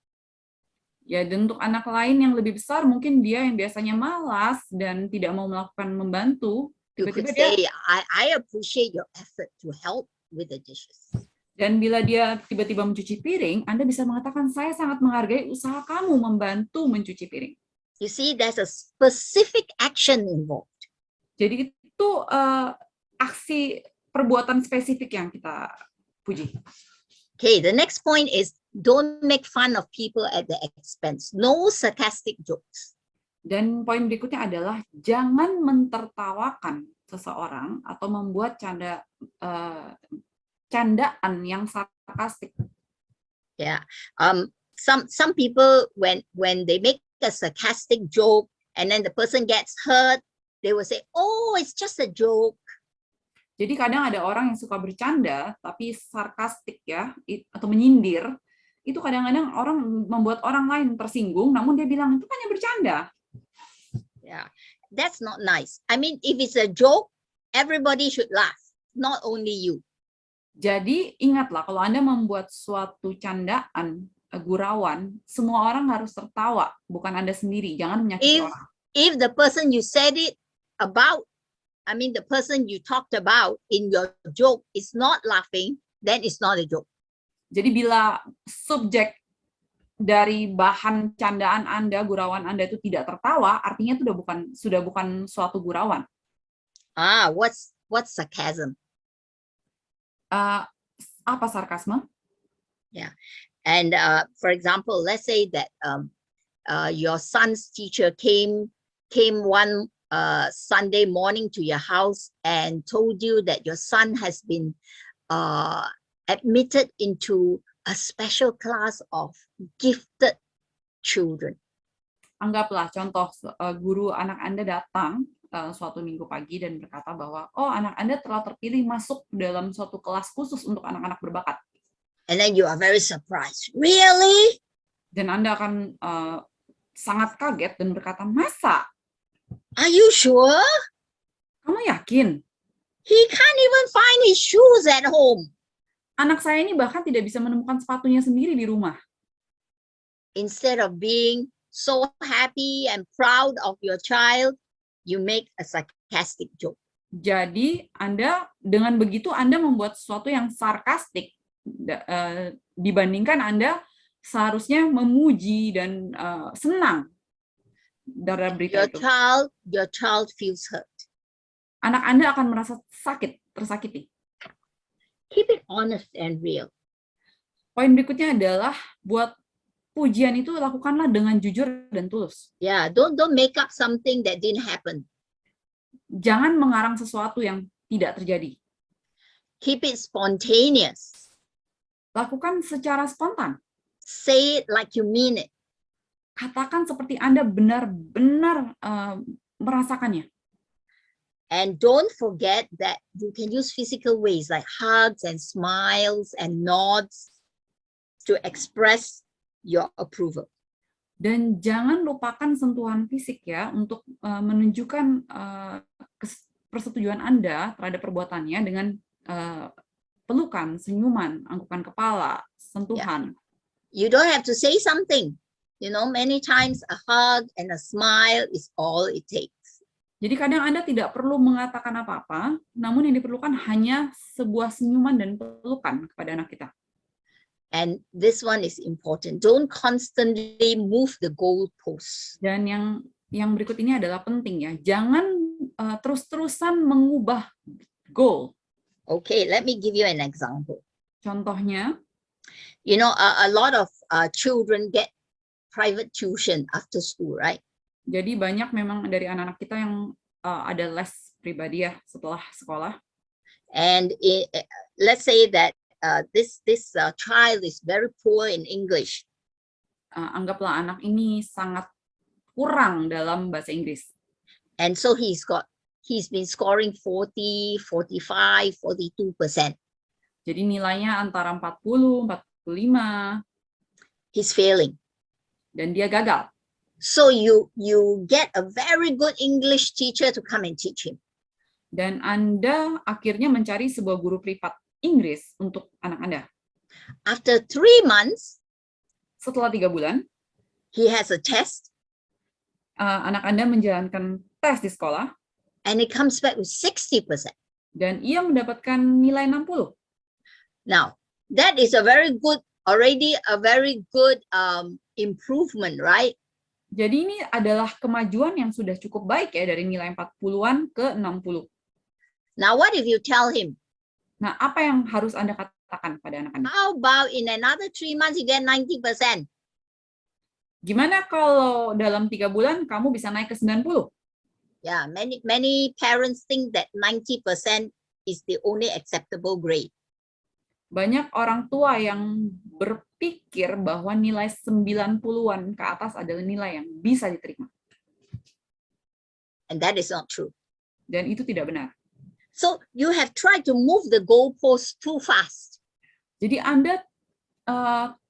Ya, dan untuk anak lain yang lebih besar, mungkin dia yang biasanya malas dan tidak mau melakukan membantu. You could say, I appreciate your effort to help with the dishes. Dan bila dia tiba-tiba mencuci piring, Anda bisa mengatakan, saya sangat menghargai usaha kamu membantu mencuci piring. You see, there's a specific action involved. Jadi itu aksi perbuatan spesifik yang kita puji. Okay, the next point is don't make fun of people at the expense. No sarcastic jokes. Dan poin berikutnya adalah jangan mentertawakan seseorang atau membuat candaan yang sarkastik. Yeah. Some people when they make a sarcastic joke and then the person gets hurt, they will say, "Oh, it's just a joke." Jadi kadang ada orang yang suka bercanda tapi sarkastik ya, atau menyindir. Itu kadang-kadang orang membuat orang lain tersinggung, namun dia bilang itu hanya bercanda. Yeah, that's not nice. I mean, if it's a joke, everybody should laugh, not only you. Jadi ingatlah, kalau Anda membuat suatu candaan, gurauan, semua orang harus tertawa, bukan Anda sendiri. Jangan menyakiti orang. If the person you said it about, the person you talked about in your joke is not laughing, then it's not a joke. Jadi bila subjek dari bahan candaan Anda, gurauan Anda itu tidak tertawa, artinya itu sudah bukan suatu gurauan. What's sarcasm? Apa sarkasme? Yeah, and for example, let's say that your son's teacher came came one Sunday morning to your house and told you that your son has been admitted into a special class of gifted children. Anggaplah contoh guru anak Anda datang suatu minggu pagi dan berkata bahwa, oh, anak Anda telah terpilih masuk dalam suatu kelas khusus untuk anak-anak berbakat. And then you are very surprised. Really? Dan Anda akan sangat kaget dan berkata, masa? Are you sure? Kamu yakin? He can't even find his shoes at home. Anak saya ini bahkan tidak bisa menemukan sepatunya sendiri di rumah. Instead of being so happy and proud of your child, you make a sarcastic joke. Jadi Anda dengan begitu Anda membuat sesuatu yang sarkastik dibandingkan Anda seharusnya memuji dan senang dari berita itu. Your child feels hurt. Anak Anda akan merasa tersakiti. Keep it honest and real. Poin berikutnya adalah buat pujian itu lakukanlah dengan jujur dan tulus. Yeah, don't make up something that didn't happen. Jangan mengarang sesuatu yang tidak terjadi. Keep it spontaneous. Lakukan secara spontan. Say it like you mean it. Katakan seperti Anda benar-benar merasakannya. And don't forget that you can use physical ways like hugs and smiles and nods to express your approval. Dan jangan lupakan sentuhan fisik ya untuk menunjukkan persetujuan Anda terhadap perbuatannya dengan pelukan, senyuman, anggukan kepala, sentuhan. You don't have to say something. You know, many times a hug and a smile is all it takes. Jadi kadang Anda tidak perlu mengatakan apa-apa, namun yang diperlukan hanya sebuah senyuman dan pelukan kepada anak kita. And this one is important. Don't constantly move the goalposts. Dan yang berikut ini adalah penting ya. Jangan terus-terusan mengubah goal. Okay, let me give you an example. Contohnya, you know, a lot of children get private tuition after school, right? jadi banyak memang dari anak-anak kita yang ada les pribadi ya setelah sekolah. And let's say that this child is very poor in English. Anggaplah anak ini sangat kurang dalam bahasa Inggris. And so he's been scoring 40, 45, 42%. Jadi nilainya antara 40, 45. He's failing. Dan dia gagal. So you get a very good English teacher to come and teach him. Dan Anda akhirnya mencari sebuah guru privat Inggris untuk anak Anda. After 3 months, setelah 3 bulan, he has a test. Anak Anda menjalankan tes di sekolah. And it comes back with 60%. Dan ia mendapatkan nilai 60. Now, that is already a very good improvement, right? Jadi ini adalah kemajuan yang sudah cukup baik ya dari nilai 40-an ke 60. Now, what if you tell him? Nah, apa yang harus Anda katakan pada anak Anda? How about in another 3 months you get 90%? Gimana kalau dalam 3 bulan kamu bisa naik ke 90? Yeah, many parents think that 90% is the only acceptable grade. Banyak orang tua yang berpikir bahwa nilai 90-an ke atas adalah nilai yang bisa diterima. And that is not true. Dan itu tidak benar. So you have tried to move the goalpost too fast. Jadi Anda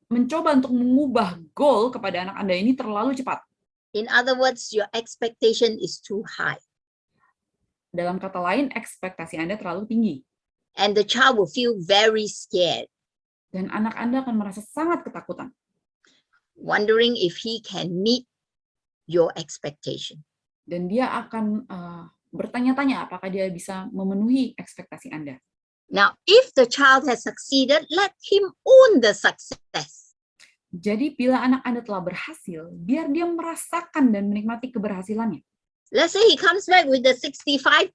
mencoba untuk mengubah goal kepada anak Anda ini terlalu cepat. In other words, your expectation is too high. Dalam kata lain, ekspektasi Anda terlalu tinggi. And the child will feel very scared. Dan anak Anda akan merasa sangat ketakutan. Wondering if he can meet your expectation. Dan dia akan bertanya-tanya apakah dia bisa memenuhi ekspektasi Anda. Now, if the child has succeeded, let him own the success. Jadi bila anak Anda telah berhasil, biar dia merasakan dan menikmati keberhasilannya. Let's say he comes back with the 65%.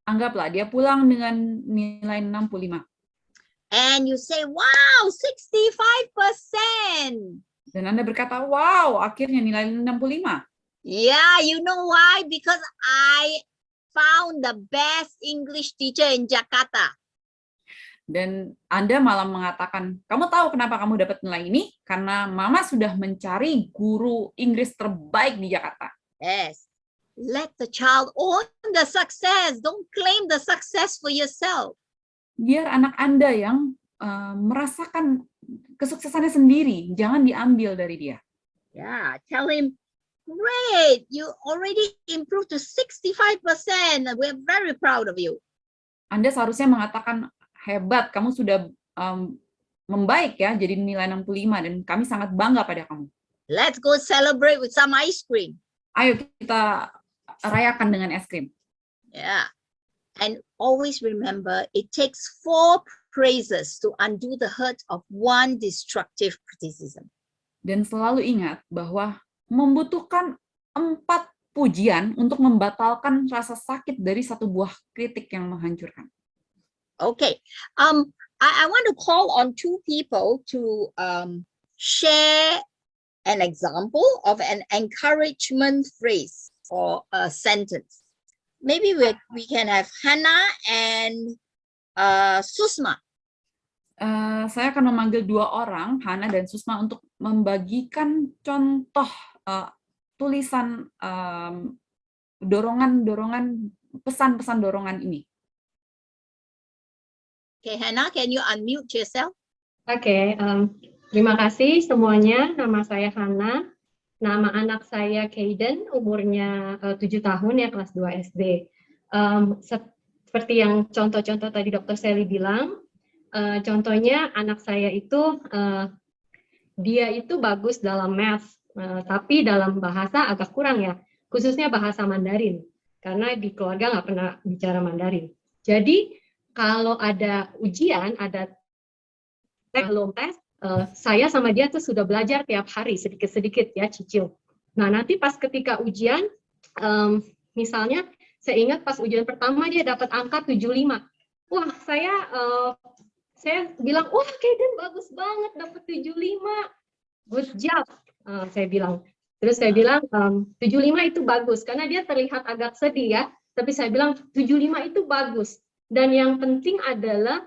Anggaplah dia pulang dengan nilai 65. And you say, wow, 65%. Dan Anda berkata, wow, akhirnya nilai 65. Yeah, you know why? Because I found the best English teacher in Jakarta. Dan Anda malah mengatakan, kamu tahu kenapa kamu dapat nilai ini? Karena Mama sudah mencari guru Inggris terbaik di Jakarta. Yes. Let the child own the success. Don't claim the success for yourself. Biar anak Anda yang merasakan kesuksesannya sendiri, jangan diambil dari dia. Yeah, tell him, great, you already improved to 65%. We're very proud of you. Anda seharusnya mengatakan, hebat, kamu sudah membaik ya, jadi nilai 65, dan kami sangat bangga pada kamu. Let's go celebrate with some ice cream. Ayo kita rayakan dengan es krim. Yeah. And always remember, it takes 4 praises to undo the hurt of 1 destructive criticism. Dan selalu ingat bahwa membutuhkan 4 pujian untuk membatalkan rasa sakit dari satu buah kritik yang menghancurkan. Okay. I want to call on 2 people to share an example of an encouragement phrase or a sentence. Maybe we can have Hannah and Susma. Saya akan memanggil 2 orang, Hana dan Susma, untuk membagikan contoh tulisan dorongan-dorongan, pesan-pesan dorongan ini. Okay, Hannah, can you unmute yourself? Oke, terima kasih semuanya. Nama saya Hana. Nama anak saya Kaden, umurnya 7 tahun ya, kelas 2 SD. Seperti yang contoh-contoh tadi Dr. Sally bilang, contohnya anak saya itu, dia itu bagus dalam math, tapi dalam bahasa agak kurang ya, khususnya bahasa Mandarin, karena di keluarga nggak pernah bicara Mandarin. Jadi, kalau ada ujian, ada belum tes, saya sama dia tuh sudah belajar tiap hari sedikit-sedikit ya, cicil. Nah nanti pas ketika ujian, misalnya saya ingat pas ujian pertama dia dapat angka 75. Wah saya bilang, wah Kaden bagus banget dapat 75, good job, saya bilang. Terus saya bilang 75 itu bagus karena dia terlihat agak sedih ya, tapi saya bilang 75 itu bagus. Dan yang penting adalah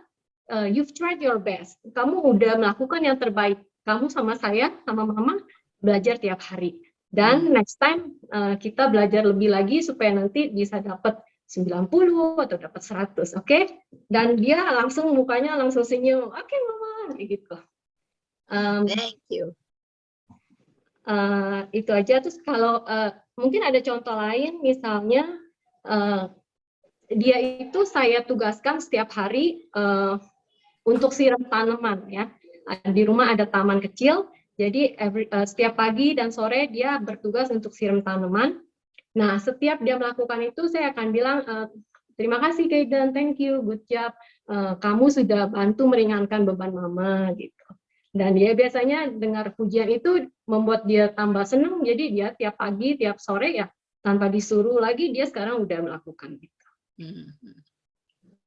you've tried your best. Kamu udah melakukan yang terbaik. Kamu sama saya, sama mama, belajar tiap hari. Dan next time kita belajar lebih lagi supaya nanti bisa dapat 90 atau dapat 100, oke? Dan dia langsung mukanya langsung senyum. Oke, mama, kayak gitu. Thank you. Itu aja. Terus kalau mungkin ada contoh lain, misalnya dia itu saya tugaskan setiap hari untuk siram tanaman ya. Di rumah ada taman kecil, jadi setiap pagi dan sore dia bertugas untuk siram tanaman. Nah, setiap dia melakukan itu saya akan bilang terima kasih Kaden, thank you, good job. Kamu sudah bantu meringankan beban mama gitu. Dan dia biasanya dengar pujian itu membuat dia tambah senang, jadi dia tiap pagi, tiap sore ya tanpa disuruh lagi dia sekarang udah melakukan gitu.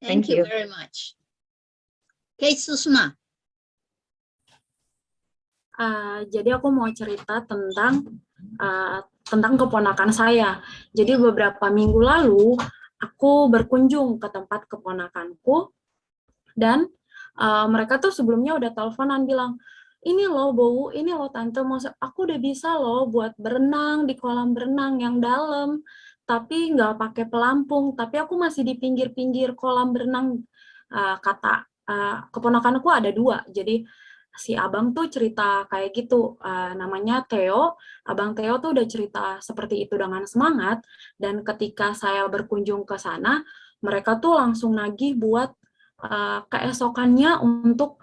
Thank you very much. Okay, Susma. Jadi aku mau cerita tentang keponakan saya. Jadi beberapa minggu lalu aku berkunjung ke tempat keponakanku dan mereka tuh sebelumnya udah teleponan bilang, ini loh Bu, ini loh Tante, aku udah bisa loh buat berenang di kolam berenang yang dalam, tapi nggak pakai pelampung, tapi aku masih di pinggir-pinggir kolam berenang. Kata keponakanku ada 2, jadi si abang tuh cerita kayak gitu, namanya Theo. Abang Theo tuh udah cerita seperti itu dengan semangat, dan ketika saya berkunjung ke sana, mereka tuh langsung nagih buat keesokannya untuk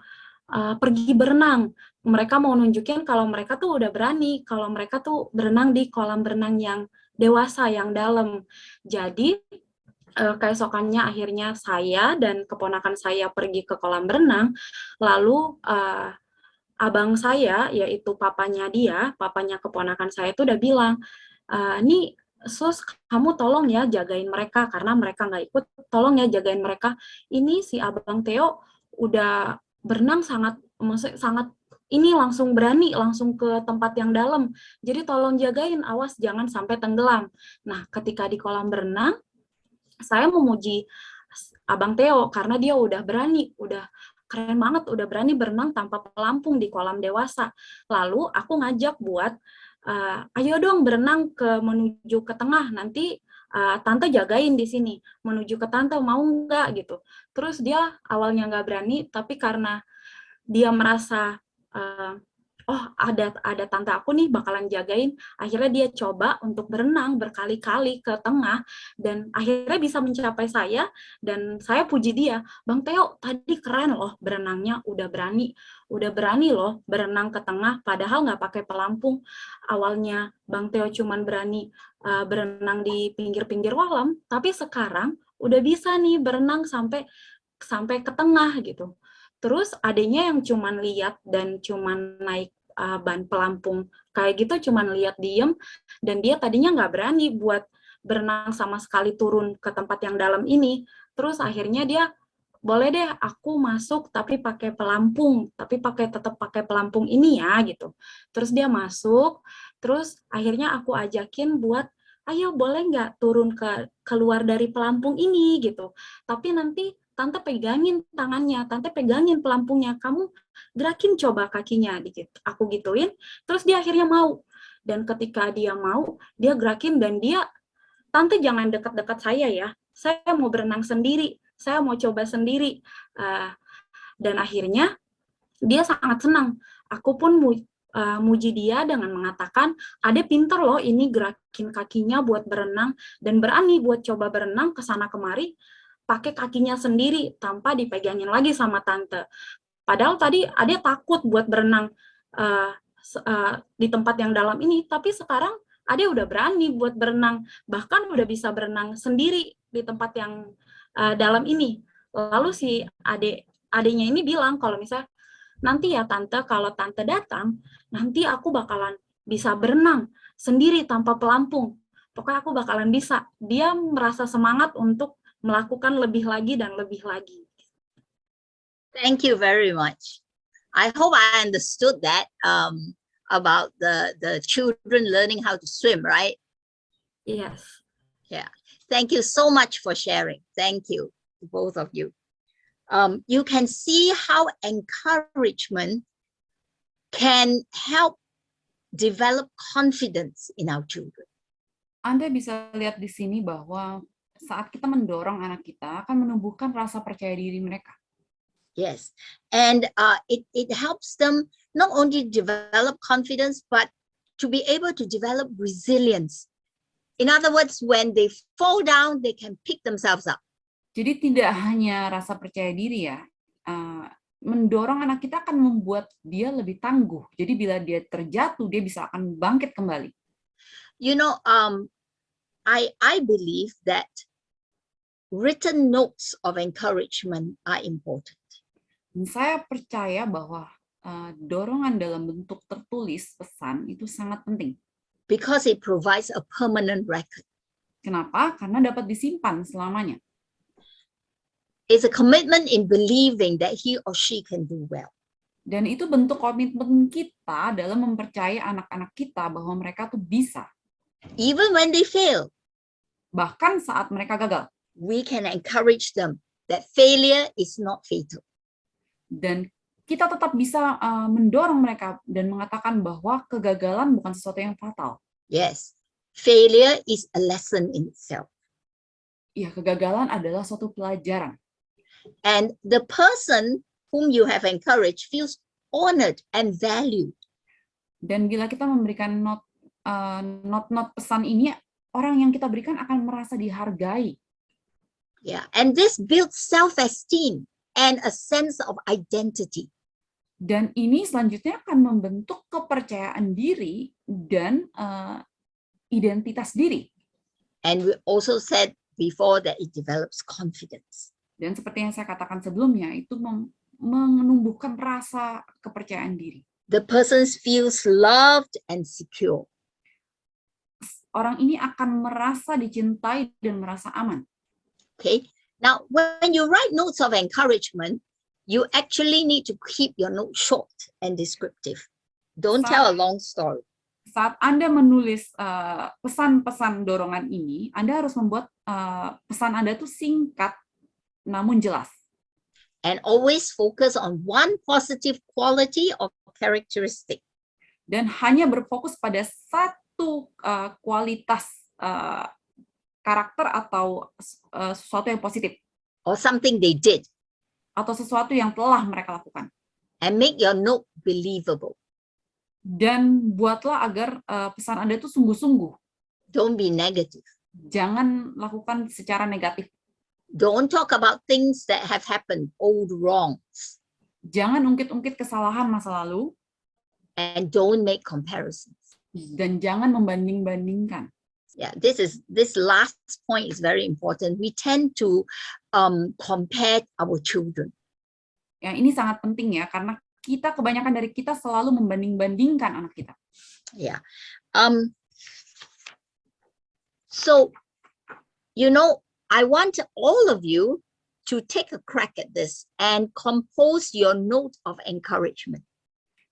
pergi berenang. Mereka mau nunjukin kalau mereka tuh udah berani, kalau mereka tuh berenang di kolam berenang yang dewasa, yang dalam. Jadi keesokannya akhirnya saya dan keponakan saya pergi ke kolam berenang, lalu abang saya, yaitu papanya keponakan saya itu udah bilang, nih Sus, kamu tolong ya jagain mereka, karena mereka nggak ikut, tolong ya jagain mereka. Ini si abang Theo udah berenang sangat ini langsung berani, langsung ke tempat yang dalam. Jadi tolong jagain, awas jangan sampai tenggelam. Nah, ketika di kolam berenang, saya memuji Abang Theo karena dia udah berani, udah keren banget, udah berani berenang tanpa pelampung di kolam dewasa. Lalu aku ngajak buat, ayo dong berenang menuju ke tengah, nanti tante jagain di sini, menuju ke tante, mau nggak gitu. Terus dia awalnya nggak berani, tapi karena dia merasa oh ada tante aku nih bakalan jagain, akhirnya dia coba untuk berenang berkali-kali ke tengah dan akhirnya bisa mencapai saya dan saya puji dia, Bang Theo tadi keren loh berenangnya, udah berani loh berenang ke tengah padahal nggak pakai pelampung. Awalnya Bang Theo cuman berani berenang di pinggir-pinggir kolam, tapi sekarang udah bisa nih berenang sampai ke tengah gitu. Terus adanya yang cuman lihat dan cuman naik ban pelampung kayak gitu, cuman lihat diem, dan dia tadinya nggak berani buat berenang sama sekali turun ke tempat yang dalam ini. Terus akhirnya dia, boleh deh aku masuk tapi pakai pelampung, tapi tetap pakai pelampung ini ya gitu. Terus dia masuk, terus akhirnya aku ajakin buat, ayo boleh nggak turun keluar dari pelampung ini gitu. Tapi nanti tante pegangin tangannya, tante pegangin pelampungnya, kamu gerakin coba kakinya, gitu. Aku gituin, terus dia akhirnya mau. Dan ketika dia mau, dia gerakin dan dia, tante jangan dekat-dekat saya ya, saya mau berenang sendiri, saya mau coba sendiri. Dan akhirnya dia sangat senang. Aku pun muji dia dengan mengatakan, Ade pinter loh ini gerakin kakinya buat berenang, dan berani buat coba berenang ke sana kemari, pakai kakinya sendiri tanpa dipegangin lagi sama tante. Padahal tadi Ade takut buat berenang di tempat yang dalam ini, tapi sekarang Ade udah berani buat berenang, bahkan udah bisa berenang sendiri di tempat yang dalam ini. Lalu si adenya ini bilang kalau misalnya nanti ya tante, kalau tante datang, nanti aku bakalan bisa berenang sendiri tanpa pelampung. Pokoknya aku bakalan bisa. Dia merasa semangat untuk melakukan lebih lagi dan lebih lagi. Thank you very much. I hope I understood that about the children learning how to swim, right? Yes. Yeah. Thank you so much for sharing. Thank you to both of you. You can see how encouragement can help develop confidence in our children. Anda bisa lihat di sini bahwa saat kita mendorong anak kita akan menumbuhkan rasa percaya diri mereka. Yes, and it helps them not only develop confidence, but to be able to develop resilience. In other words, when they fall down, they can pick themselves up. Jadi tidak hanya rasa percaya diri ya, mendorong anak kita akan membuat dia lebih tangguh. Jadi bila dia terjatuh, dia bisa akan bangkit kembali. You know, I believe that written notes of encouragement are important. Saya percaya bahwa dorongan dalam bentuk tertulis pesan itu sangat penting. Because it provides a permanent record. Kenapa? Karena dapat disimpan selamanya. It's a commitment in believing that he or she can do well. Dan itu bentuk komitmen kita dalam mempercayai anak-anak kita bahwa mereka tuh bisa. Even when they fail. Bahkan saat mereka gagal. We can encourage them that failure is not fatal. Dan kita tetap bisa mendorong mereka dan mengatakan bahwa kegagalan bukan sesuatu yang fatal. Yes, failure is a lesson in itself. Ya, kegagalan adalah suatu pelajaran. And the person whom you have encouraged feels honored and valued. Dan bila kita memberikan not pesan ini, orang yang kita berikan akan merasa dihargai. Yeah, and this builds self-esteem and a sense of identity. Dan ini selanjutnya akan membentuk kepercayaan diri dan identitas diri. And we also said before that it develops confidence. Dan seperti yang saya katakan sebelumnya, itu menumbuhkan rasa kepercayaan diri. The person feels loved and secure. Orang ini akan merasa dicintai dan merasa aman. Okay. Now, when you write notes of encouragement, you actually need to keep your note short and descriptive. Don't Sa- tell a long story. Saat Anda menulis pesan-pesan dorongan ini, Anda harus membuat pesan Anda itu singkat namun jelas. And always focus on one positive quality or characteristic. Dan hanya berfokus pada satu kualitas karakter atau sesuatu yang positif Or something they did, atau sesuatu yang telah mereka lakukan. and make your note believable. Dan buatlah agar pesan Anda itu sungguh-sungguh. Don't be negative. Jangan lakukan secara negatif. Don't talk about things that have happened, old wrongs, Jangan ungkit-ungkit kesalahan masa lalu, and don't make comparisons. dan jangan membanding-bandingkan. Yeah, this last point is very important. We tend to compare our children. Yang ini sangat penting ya, karena kebanyakan dari kita selalu membanding-bandingkan anak kita. Yeah. So, I want all of you to take a crack at this and compose your note of encouragement.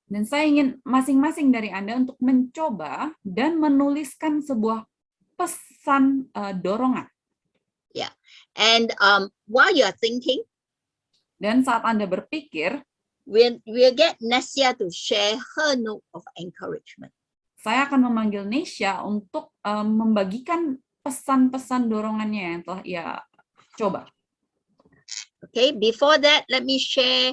Dan saya ingin masing-masing dari Anda untuk mencoba dan menuliskan sebuah pesan dorongan. Yeah. And while you are thinking, Dan saat Anda berpikir, we'll get Nessia to share her note of encouragement. saya akan memanggil Nesya untuk membagikan pesan-pesan dorongannya yang telah ia coba. Okay, before that, let me share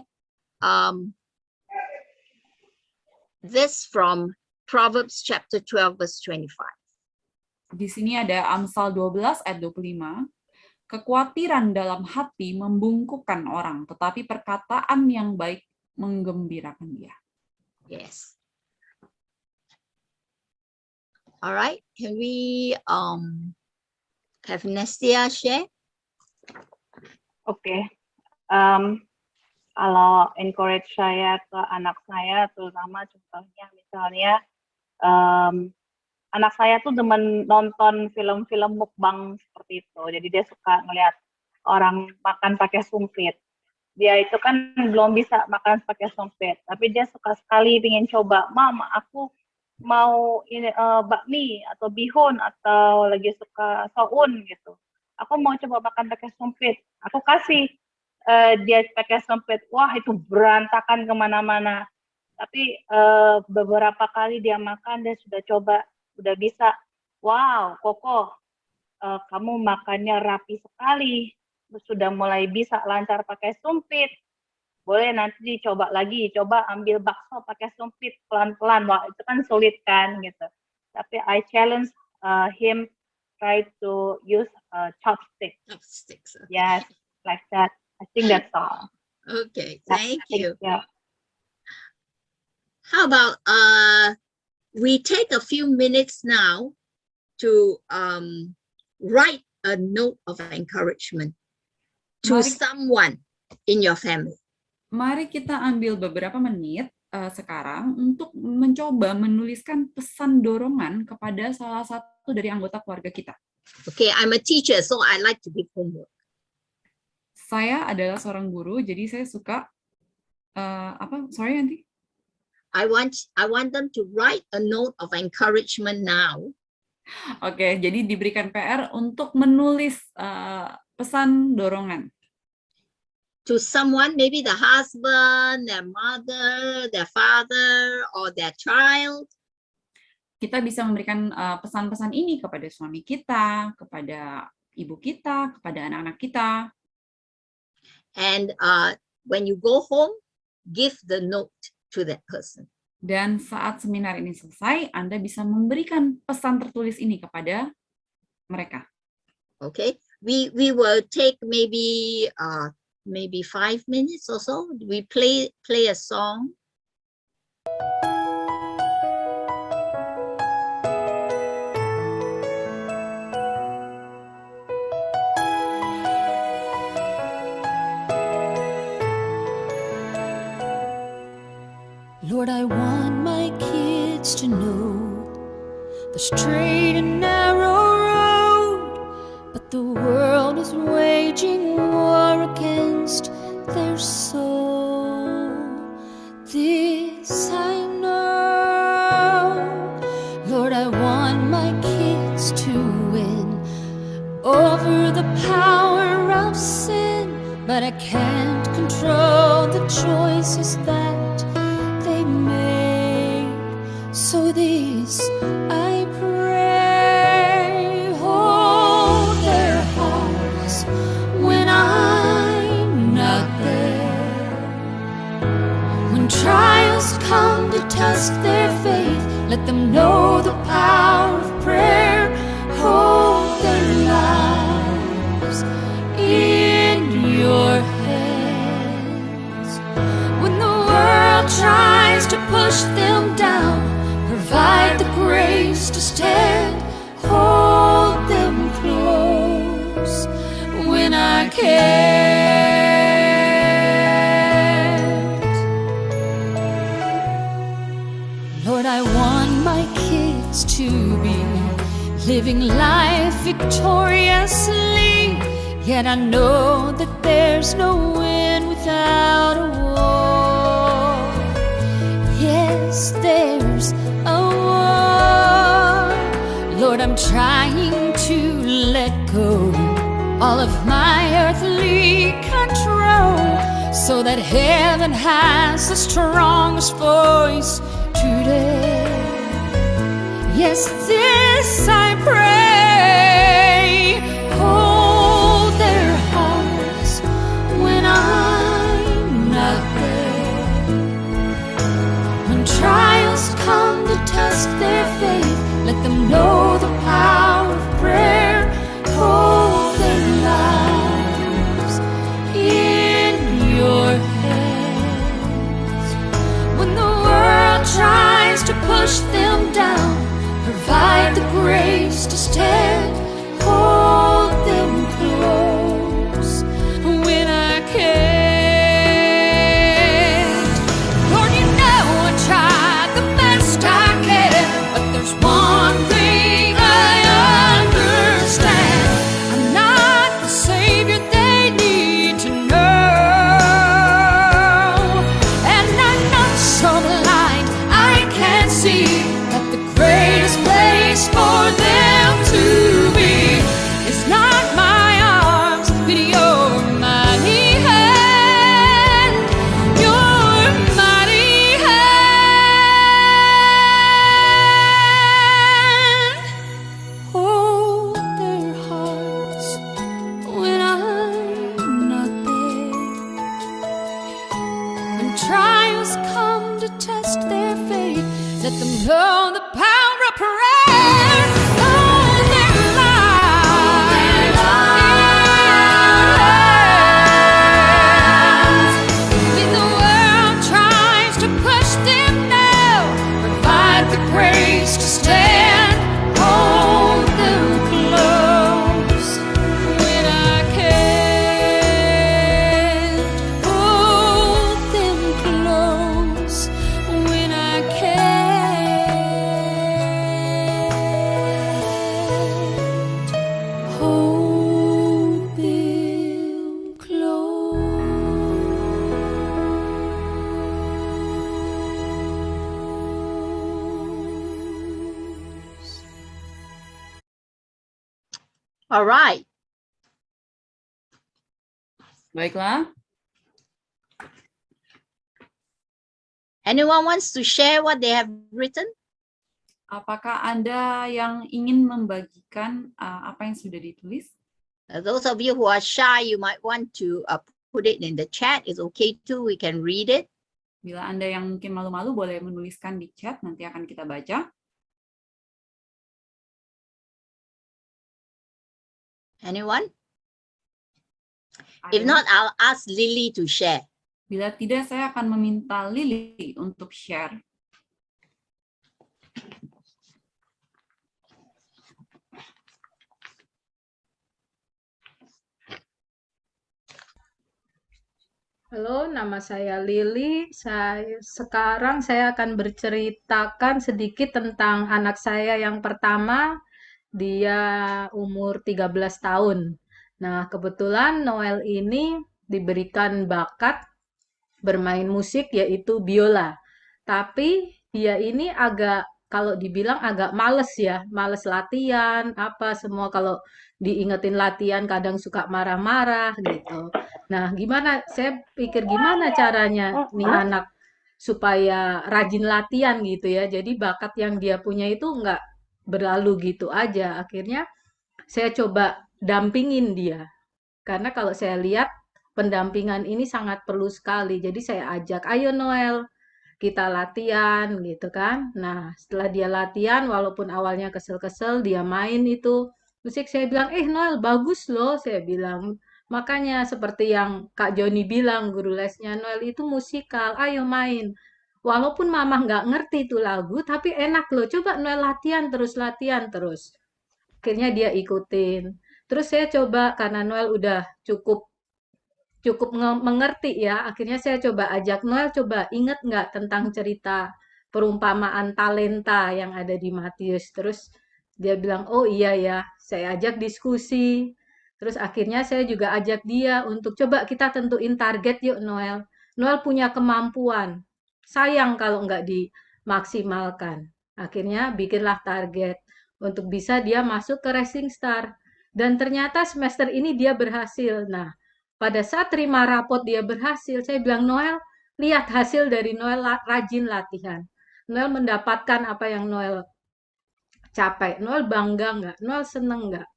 this from Proverbs chapter 12, verse 25. Di sini ada Amsal 12 ayat 25. Kekhawatiran dalam hati membungkukkan orang, tetapi perkataan yang baik menggembirakan dia. Yes. All right, can we have Nestia share? Oke. Kalau encourage saya ke anak saya, terutama contohnya misalnya anak saya tuh demen nonton film-film mukbang seperti itu. Jadi dia suka ngelihat orang makan pakai sumpit. Dia itu kan belum bisa makan pakai sumpit, tapi dia suka sekali pengen coba. Mama, aku mau ini bakmi atau bihun atau lagi suka soun gitu. Aku mau coba makan pakai sumpit. Aku kasih dia pakai sumpit. Wah, itu berantakan kemana-mana. Tapi beberapa kali dia makan, dia sudah coba, sudah bisa. Wow, Koko, kamu makannya rapi sekali. Sudah mulai bisa lancar pakai sumpit. Boleh nanti dicoba lagi, coba ambil bakso pakai sumpit pelan-pelan. Wah, itu kan sulit kan gitu. Tapi I challenge him try to use chopstick. Chopsticks. Okay. Yes, like that. I think that's all. Okay, Yeah, thank you. Yeah. How about we take a few minutes now to write a note of encouragement to Mari- someone in your family. Mari kita ambil beberapa menit sekarang untuk mencoba menuliskan pesan dorongan kepada salah satu dari anggota keluarga kita. Okay, I'm a teacher, so I like to give homework. Saya adalah seorang guru, jadi saya suka Sorry, Aunty. I want them to write a note of encouragement now. Oke, jadi diberikan PR untuk menulis pesan dorongan To someone, maybe the husband, their mother, their father, or their child. kita bisa memberikan pesan-pesan ini kepada suami kita, kepada ibu kita, kepada anak-anak kita. And when you go home, give the note to that person. Dan saat seminar ini selesai, Anda bisa memberikan pesan tertulis ini kepada mereka. Okay, we will take maybe 5 minutes or so. We play a song. Lord, I want my kids to know the straight and narrow road, but the world is waging war against their soul. but I can't control the choices that they make. So this I pray, hold their hearts when I'm not there. When trials come to test their faith, let them know the power of prayer. Hold their lives in your hands. When the world tries to push them down, provide the grace to stand. Hold them close when I can't. Lord, I want my kids to be living life victoriously, yet I know that there's no win without a war. Yes, there's a war. Lord, I'm trying to let go all of my earthly control, so that heaven has the strongest voice today. Yes, this I pray, hold their hearts when I'm not there. When trials come to test their faith, let them know the power of prayer. Hold their lives in your hands. When the world tries to push them down, provide the grace to stand. Hold them close when I can't. Lord, you know I tried the best I can, but there's one thing I understand: I'm not the Savior they need to know. And I'm not so blind I can't see that the greatest place for them to be is not my arms, but your mighty hand, your mighty hand. Hold their hearts when I'm not there. When trials come to test their faith, let them know the power of prayer. Hold their lives in your hands. When the world tries to push them down, provide the grace to stand. Hold them close when I can't. Hold them close when I can't. Hold them close. All right. Baiklah. Anyone wants to share what they have written? Apakah Anda yang ingin membagikan apa yang sudah ditulis? Those of you who are shy, you might want to put it in the chat. It's okay too. We can read it. Bila Anda yang mungkin malu-malu boleh menuliskan di chat, nanti akan kita baca. Anyone? If not, I'll ask Lily to share. Bila tidak, saya akan meminta Lily untuk share. Halo, nama saya Lily. Sekarang saya akan berceritakan sedikit tentang anak saya yang pertama. Dia umur 13 tahun. Nah, kebetulan Noel ini diberikan bakat bermain musik yaitu biola. Tapi dia ini agak kalau dibilang agak males ya, males latihan, apa semua kalau diingetin latihan kadang suka marah-marah gitu. Nah, gimana? Saya pikir gimana caranya nih anak supaya rajin latihan gitu ya. Jadi bakat yang dia punya itu nggak berlalu gitu aja. Akhirnya saya coba dampingin dia. Karena kalau saya lihat pendampingan ini sangat perlu sekali. Jadi saya ajak, ayo Noel, kita latihan gitu kan. Nah, setelah dia latihan, walaupun awalnya kesel-kesel, dia main itu musik. Saya bilang, Noel bagus loh, saya bilang. Makanya seperti yang Kak Joni bilang, guru lesnya Noel itu musikal, ayo main. Walaupun mama nggak ngerti itu lagu, tapi enak loh. Coba Noel latihan terus, latihan terus. Akhirnya dia ikutin. Terus saya coba, karena Noel udah cukup mengerti ya. Akhirnya saya coba ajak Noel, coba inget nggak tentang cerita perumpamaan talenta yang ada di Matius. Terus dia bilang, oh iya ya, saya ajak diskusi. Terus akhirnya saya juga ajak dia untuk coba kita tentuin target yuk Noel. Noel punya kemampuan. Sayang kalau nggak dimaksimalkan. Akhirnya bikinlah target untuk bisa dia masuk ke Racing Star. Dan ternyata semester ini dia berhasil. Nah, pada saat terima rapot dia berhasil, saya bilang, Noel, lihat hasil dari Noel rajin latihan. Noel mendapatkan apa yang Noel capai. Noel bangga nggak? Noel seneng nggak?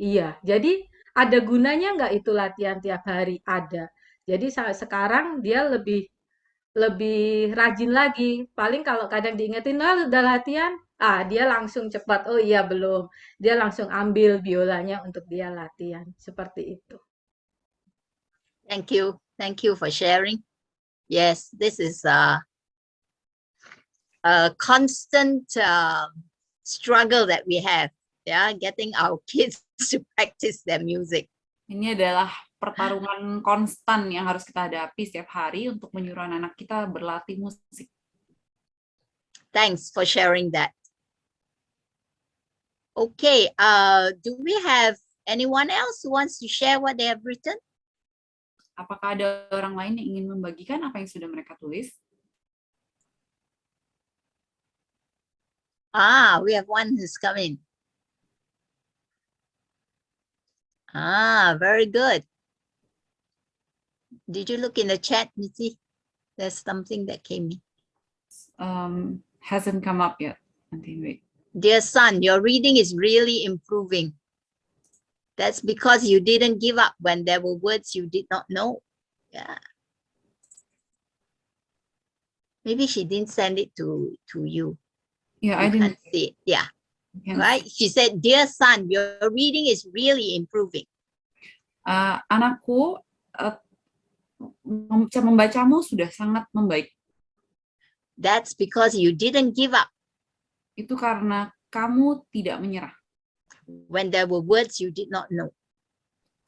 Iya, jadi ada gunanya nggak itu latihan tiap hari? Ada. Jadi sekarang dia lebih rajin lagi. Paling kalau kadang diingetin, Noel udah latihan, dia langsung cepat, oh iya belum. Dia langsung ambil biolanya untuk dia latihan. Seperti itu. Thank you for sharing. Yes, this is a constant struggle that we have, getting our kids to practice their music. Ini adalah pertarungan konstan yang harus kita hadapi setiap hari untuk menyuruh anak kita berlatih musik. Thanks for sharing that. Okay, do we have anyone else who wants to share what they have written? Apakah ada orang lain yang ingin membagikan apa yang sudah mereka tulis? We have one who's coming. Very good. Did you look in the chat, Missy? There's something that came in. Hasn't come up yet. Wait. Dear son, your reading is really improving. That's because you didn't give up when there were words you did not know. Yeah. Maybe she didn't send it to you. Yeah, You I didn't can't see it. Yeah. can't Right? She said, dear son, your reading is really improving. Anakku, membacamu sudah sangat membaik. That's because you didn't give up Itu karena kamu tidak menyerah. when there were words you did not know.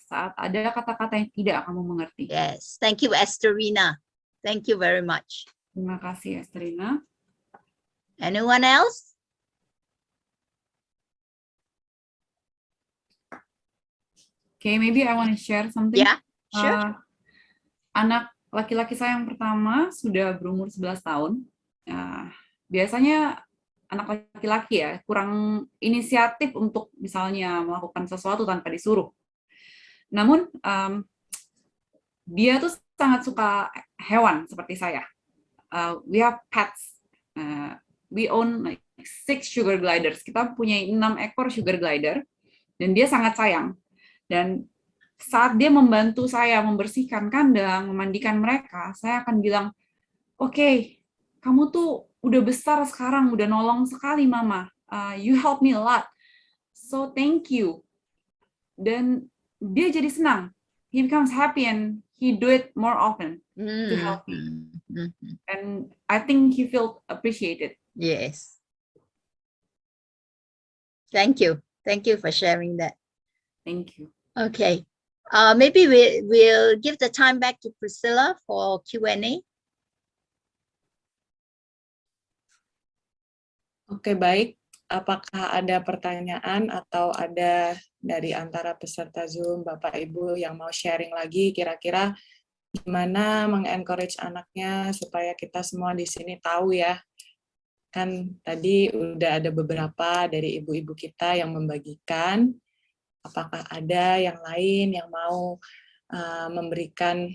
Saat ada kata-kata yang tidak kamu mengerti. Yes. Thank you, Estherina. Thank you very much. Terima kasih, Esterina. Anyone else? Okay, maybe I want to share something. Yeah, sure. Anak laki-laki saya yang pertama sudah berumur 11 tahun. Biasanya anak laki-laki ya kurang inisiatif untuk misalnya melakukan sesuatu tanpa disuruh. Namun dia tuh sangat suka hewan seperti saya. We have pets. We own like 6 sugar gliders. Kita punya 6 ekor sugar glider dan dia sangat sayang. Dan saat dia membantu saya membersihkan kandang, memandikan mereka, saya akan bilang, "Oke, kamu tuh udah besar sekarang, udah nolong sekali mama. You help me a lot. So thank you." Dan dia jadi senang. He becomes happy and he do it more often to help me. And I think he felt appreciated. Yes. Thank you. Thank you for sharing that. Thank you. Okay. Maybe we'll give the time back to Priscilla for Q&A. Oke, baik. Apakah ada pertanyaan atau ada dari antara peserta Zoom, Bapak Ibu yang mau sharing lagi kira-kira gimana meng-encourage anaknya supaya kita semua di sini tahu ya. Kan tadi udah ada beberapa dari ibu-ibu kita yang membagikan. Apakah ada yang lain yang mau memberikan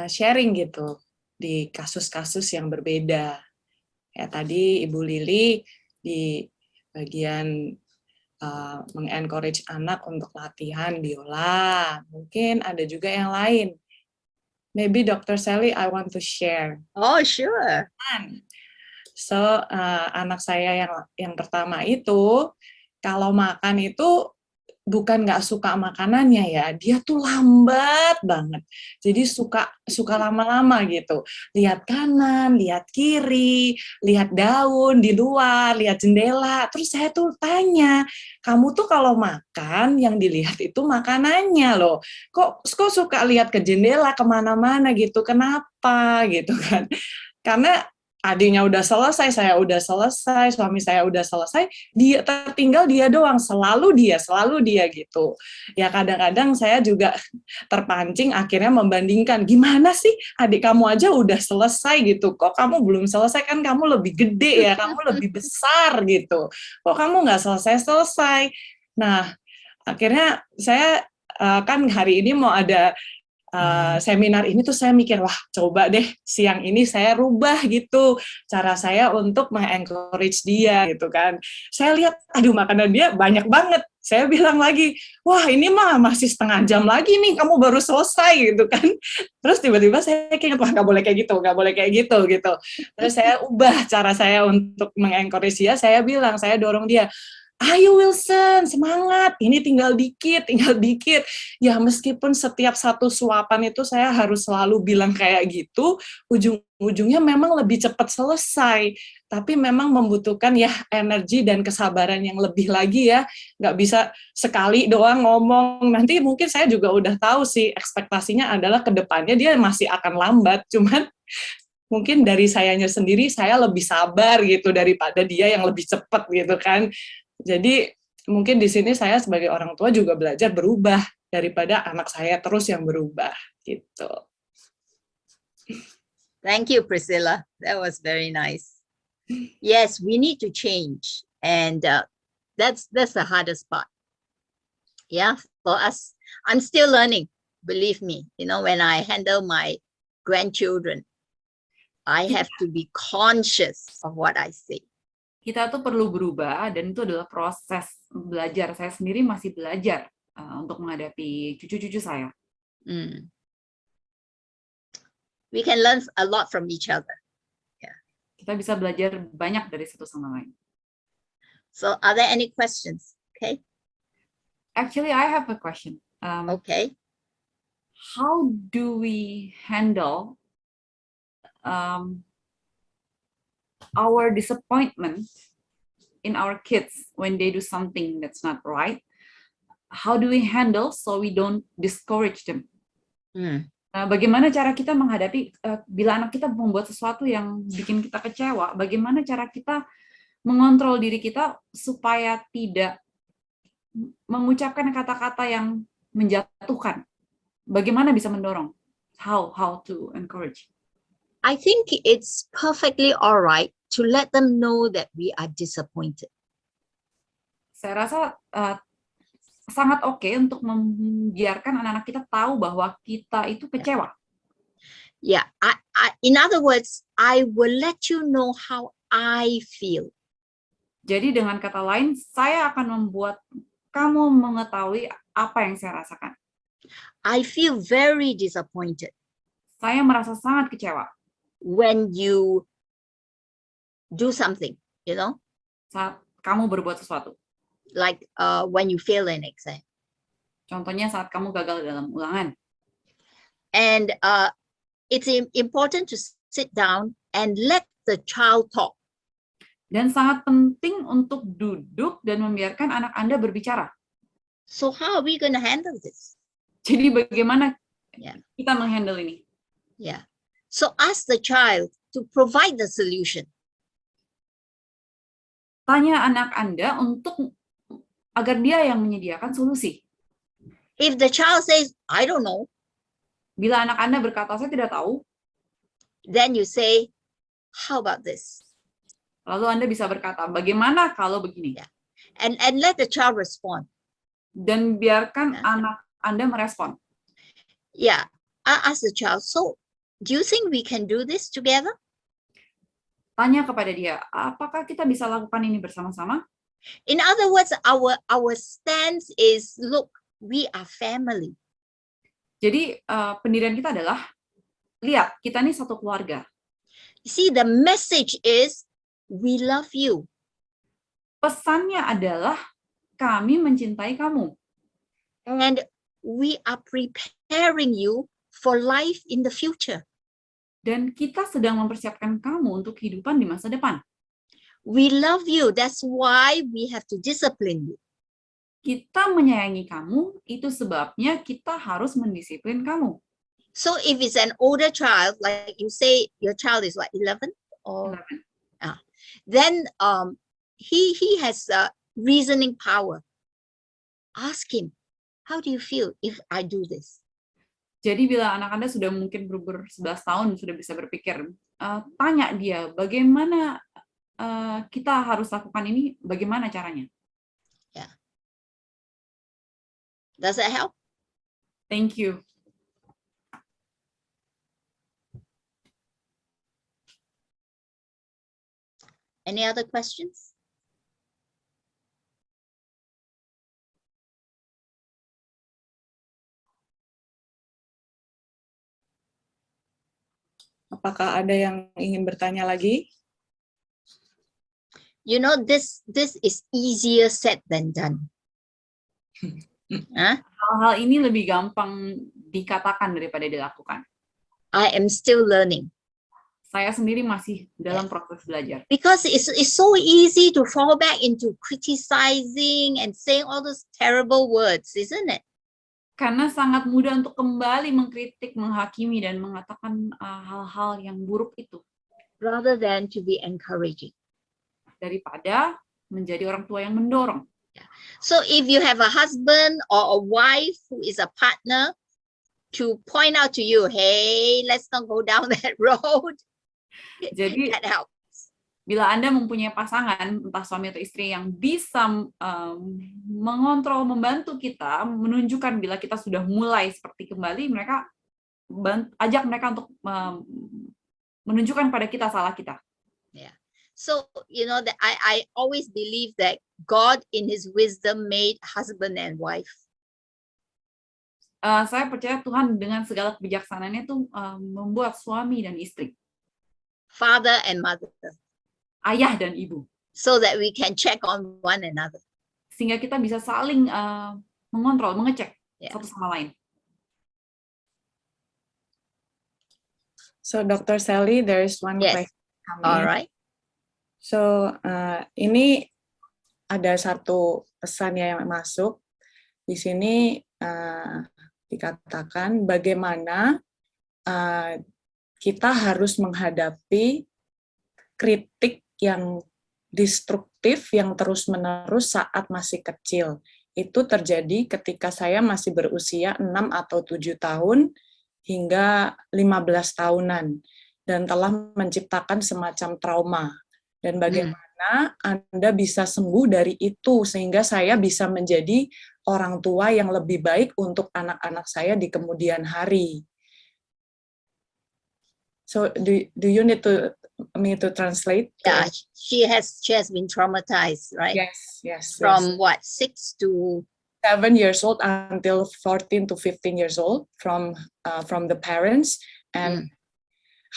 sharing gitu di kasus-kasus yang berbeda? Ya tadi Ibu Lili di bagian mengencourage anak untuk latihan biola. Mungkin ada juga yang lain. Maybe Dr. Sally, I want to share. Oh, sure. So, anak saya yang pertama itu, kalau makan itu bukan nggak suka makanannya ya, dia tuh lambat banget. Jadi suka lama-lama gitu. Lihat kanan, lihat kiri, lihat daun di luar, lihat jendela. Terus saya tuh tanya, kamu tuh kalau makan yang dilihat itu makanannya loh. Kok suka lihat ke jendela kemana-mana gitu? Kenapa gitu kan? Karena adiknya udah selesai, saya udah selesai, suami saya udah selesai, dia tertinggal dia doang, selalu dia gitu. Ya kadang-kadang saya juga terpancing akhirnya membandingkan, gimana sih adik kamu aja udah selesai gitu, kok kamu belum selesai, kan kamu lebih gede ya, kamu lebih besar gitu, kok kamu nggak selesai-selesai. Nah, akhirnya saya kan hari ini mau ada seminar ini tuh saya mikir, wah coba deh siang ini saya rubah gitu cara saya untuk mengencourage dia gitu kan. Saya lihat, aduh makanan dia banyak banget. Saya bilang lagi, wah ini mah masih setengah jam lagi nih, kamu baru selesai gitu kan. Terus tiba-tiba saya ingat, wah nggak boleh kayak gitu gitu. Terus saya ubah cara saya untuk mengencourage dia, saya bilang, saya dorong dia, ayo Wilson, semangat, ini tinggal dikit. Ya meskipun setiap satu suapan itu saya harus selalu bilang kayak gitu, ujung-ujungnya memang lebih cepat selesai. Tapi memang membutuhkan ya energi dan kesabaran yang lebih lagi ya. Nggak bisa sekali doang ngomong. Nanti mungkin saya juga udah tahu sih ekspektasinya adalah ke depannya dia masih akan lambat. Cuman mungkin dari sayanya sendiri saya lebih sabar gitu daripada dia yang lebih cepat gitu kan. Jadi mungkin di sini saya sebagai orang tua juga belajar berubah daripada anak saya terus yang berubah gitu. Thank you, Priscilla. That was very nice. Yes, we need to change, and that's the hardest part. Yeah, for us, I'm still learning. Believe me, when I handle my grandchildren, I have to be conscious of what I say. Kita tuh perlu berubah, dan itu adalah proses belajar. Saya sendiri masih belajar untuk menghadapi cucu-cucu saya. We can learn a lot from each other. Yeah. Kita bisa belajar banyak dari satu sama lain. So, are there any questions? Okay. Actually, I have a question. Okay. How do we handle our disappointment in our kids when they do something that's not right? How do we handle so we don't discourage them? Bagaimana cara kita menghadapi bila anak kita membuat sesuatu yang bikin kita kecewa? Bagaimana cara kita mengontrol diri kita supaya tidak mengucapkan kata-kata yang menjatuhkan? Bagaimana bisa mendorong? How to encourage? I think it's perfectly all right to let them know that we are disappointed. Saya rasa sangat oke untuk membiarkan anak-anak kita tahu bahwa kita itu kecewa. Yeah, in other words, I will let you know how I feel. Jadi dengan kata lain, saya akan membuat kamu mengetahui apa yang saya rasakan. I feel very disappointed. Saya merasa sangat kecewa. When you do something, saat kamu berbuat sesuatu. Like when you fail an exam. Contohnya saat kamu gagal dalam ulangan. And it's important to sit down and let the child talk. Dan sangat penting untuk duduk dan membiarkan anak Anda berbicara. So how are we going to handle this? Jadi bagaimana kita menghandle ini? Yeah. So ask the child to provide the solution. Tanya anak Anda agar dia yang menyediakan solusi. If the child says, I don't know. Bila anak Anda berkata, saya tidak tahu. Then you say, how about this? Lalu Anda bisa berkata, bagaimana kalau begini? Yeah. And let the child respond. Dan biarkan Yeah. anak Anda merespon. Yeah, I ask the child, so do you think we can do this together? Tanya kepada dia, apakah kita bisa lakukan ini bersama-sama? In other words, our stance is, look, we are family. Jadi pendirian kita adalah, lihat, kita ini satu keluarga. You see, the message is, we love you. Pesannya adalah, kami mencintai kamu. And we are preparing you for life in the future. Dan kita sedang mempersiapkan kamu untuk kehidupan di masa depan. We love you. That's why we have to discipline you. Kita menyayangi kamu, itu sebabnya kita harus mendisiplin kamu. So if it's an older child, like you say, your child is what, 11? Or then he has reasoning power. Ask him, how do you feel if I do this? Jadi bila anak Anda sudah mungkin berumur 11 tahun, sudah bisa berpikir, tanya dia, bagaimana kita harus lakukan ini, bagaimana caranya? Yeah. Does that help? Thank you. Any other questions? Apakah ada yang ingin bertanya lagi? You know, this is easier said than done. Huh? Hal-hal ini lebih gampang dikatakan daripada dilakukan. I am still learning. Saya sendiri masih dalam proses belajar. Because it's so easy to fall back into criticizing and saying all those terrible words, isn't it? Karena sangat mudah untuk kembali mengkritik, menghakimi, dan mengatakan hal-hal yang buruk itu. Rather than to be encouraging. Daripada menjadi orang tua yang mendorong. So if you have a husband or a wife who is a partner to point out to you, hey, let's not go down that road. Jadi, that helps. Bila Anda mempunyai pasangan, entah suami atau istri yang bisa mengontrol, membantu kita, menunjukkan bila kita sudah mulai seperti kembali, mereka ajak mereka untuk menunjukkan pada kita salah kita. Yeah. So, you know, that I always believe that God in his wisdom made husband and wife. Saya percaya Tuhan dengan segala kebijaksanaannya itu membuat suami dan istri. Father and mother. Ayah dan ibu. So that we can check on one another. Sehingga kita bisa saling mengontrol, mengecek satu sama lain. So, Dr. Sally, there is one question coming. All right. So, ini ada satu pesan yang masuk. Di sini dikatakan bagaimana kita harus menghadapi kritik yang destruktif yang terus-menerus saat masih kecil. Itu terjadi ketika saya masih berusia 6 atau 7 tahun hingga 15 tahunan dan telah menciptakan semacam trauma. Dan bagaimana Anda bisa sembuh dari itu sehingga saya bisa menjadi orang tua yang lebih baik untuk anak-anak saya di kemudian hari. So do you need me to translate? Yeah, she has been traumatized, right? Yes. From what, 6 to 7 years old until 14 to 15 years old from the parents, and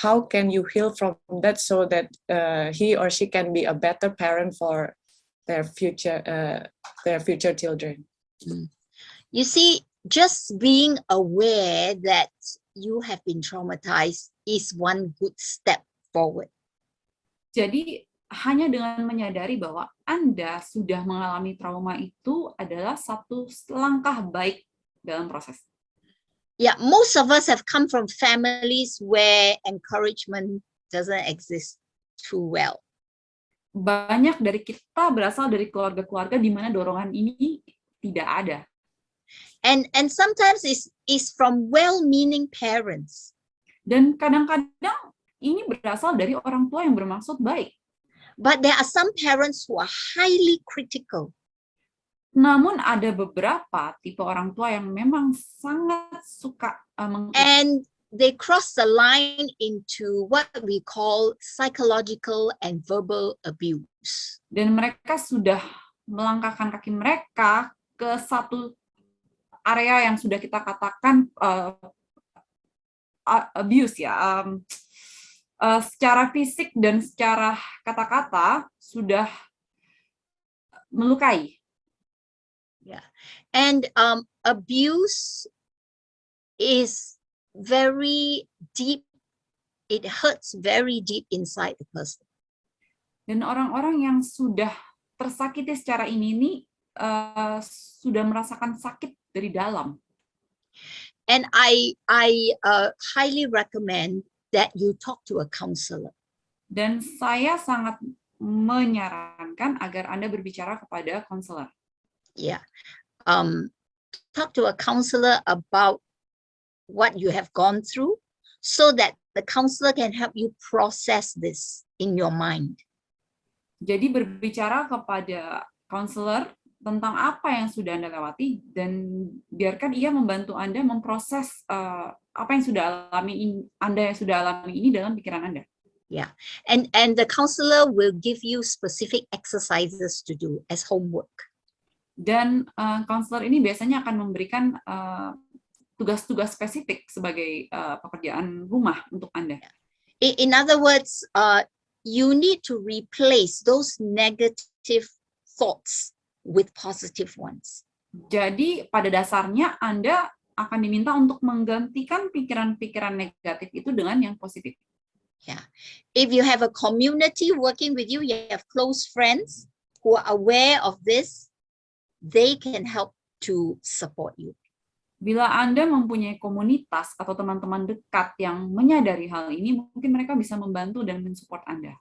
how can you heal from that so that he or she can be a better parent for their future children? You see, just being aware that you have been traumatized is one good step forward. Jadi hanya dengan menyadari bahwa Anda sudah mengalami trauma itu adalah satu langkah baik dalam proses. Yeah, most of us have come from families where encouragement doesn't exist too well. Banyak dari kita berasal dari keluarga-keluarga di mana dorongan ini tidak ada. And sometimes it's from well-meaning parents. Dan kadang-kadang ini berasal dari orang tua yang bermaksud baik. But there are some parents who are highly critical. Namun ada beberapa tipe orang tua yang memang sangat suka And they cross the line into what we call psychological and verbal abuse. dan mereka sudah melangkahkan kaki mereka ke satu area yang sudah kita katakan abuse ya, secara fisik dan secara kata-kata sudah melukai. Yeah. And abuse is very deep. It hurts very deep inside the person. Dan orang-orang yang sudah tersakiti secara ini sudah merasakan sakit dari dalam. And I highly recommend that you talk to a counselor. Dan saya sangat menyarankan agar Anda berbicara kepada konselor. Yeah. Talk to a counselor about what you have gone through so that the counselor can help you process this in your mind. Jadi berbicara kepada konselor tentang apa yang sudah Anda lewati dan biarkan ia membantu Anda memproses apa yang Anda sudah alami ini dalam pikiran Anda. Yeah. And the counselor will give you specific exercises to do as homework. Dan konselor ini biasanya akan memberikan tugas-tugas spesifik sebagai pekerjaan rumah untuk Anda. In other words, you need to replace those negative thoughts with positive ones. Jadi pada dasarnya Anda akan diminta untuk menggantikan pikiran-pikiran negatif itu dengan yang positif. Yeah. If you have a community working with you, you have close friends who are aware of this, they can help to support you. Bila Anda mempunyai komunitas atau teman-teman dekat yang menyadari hal ini, mungkin mereka bisa membantu dan mensupport Anda.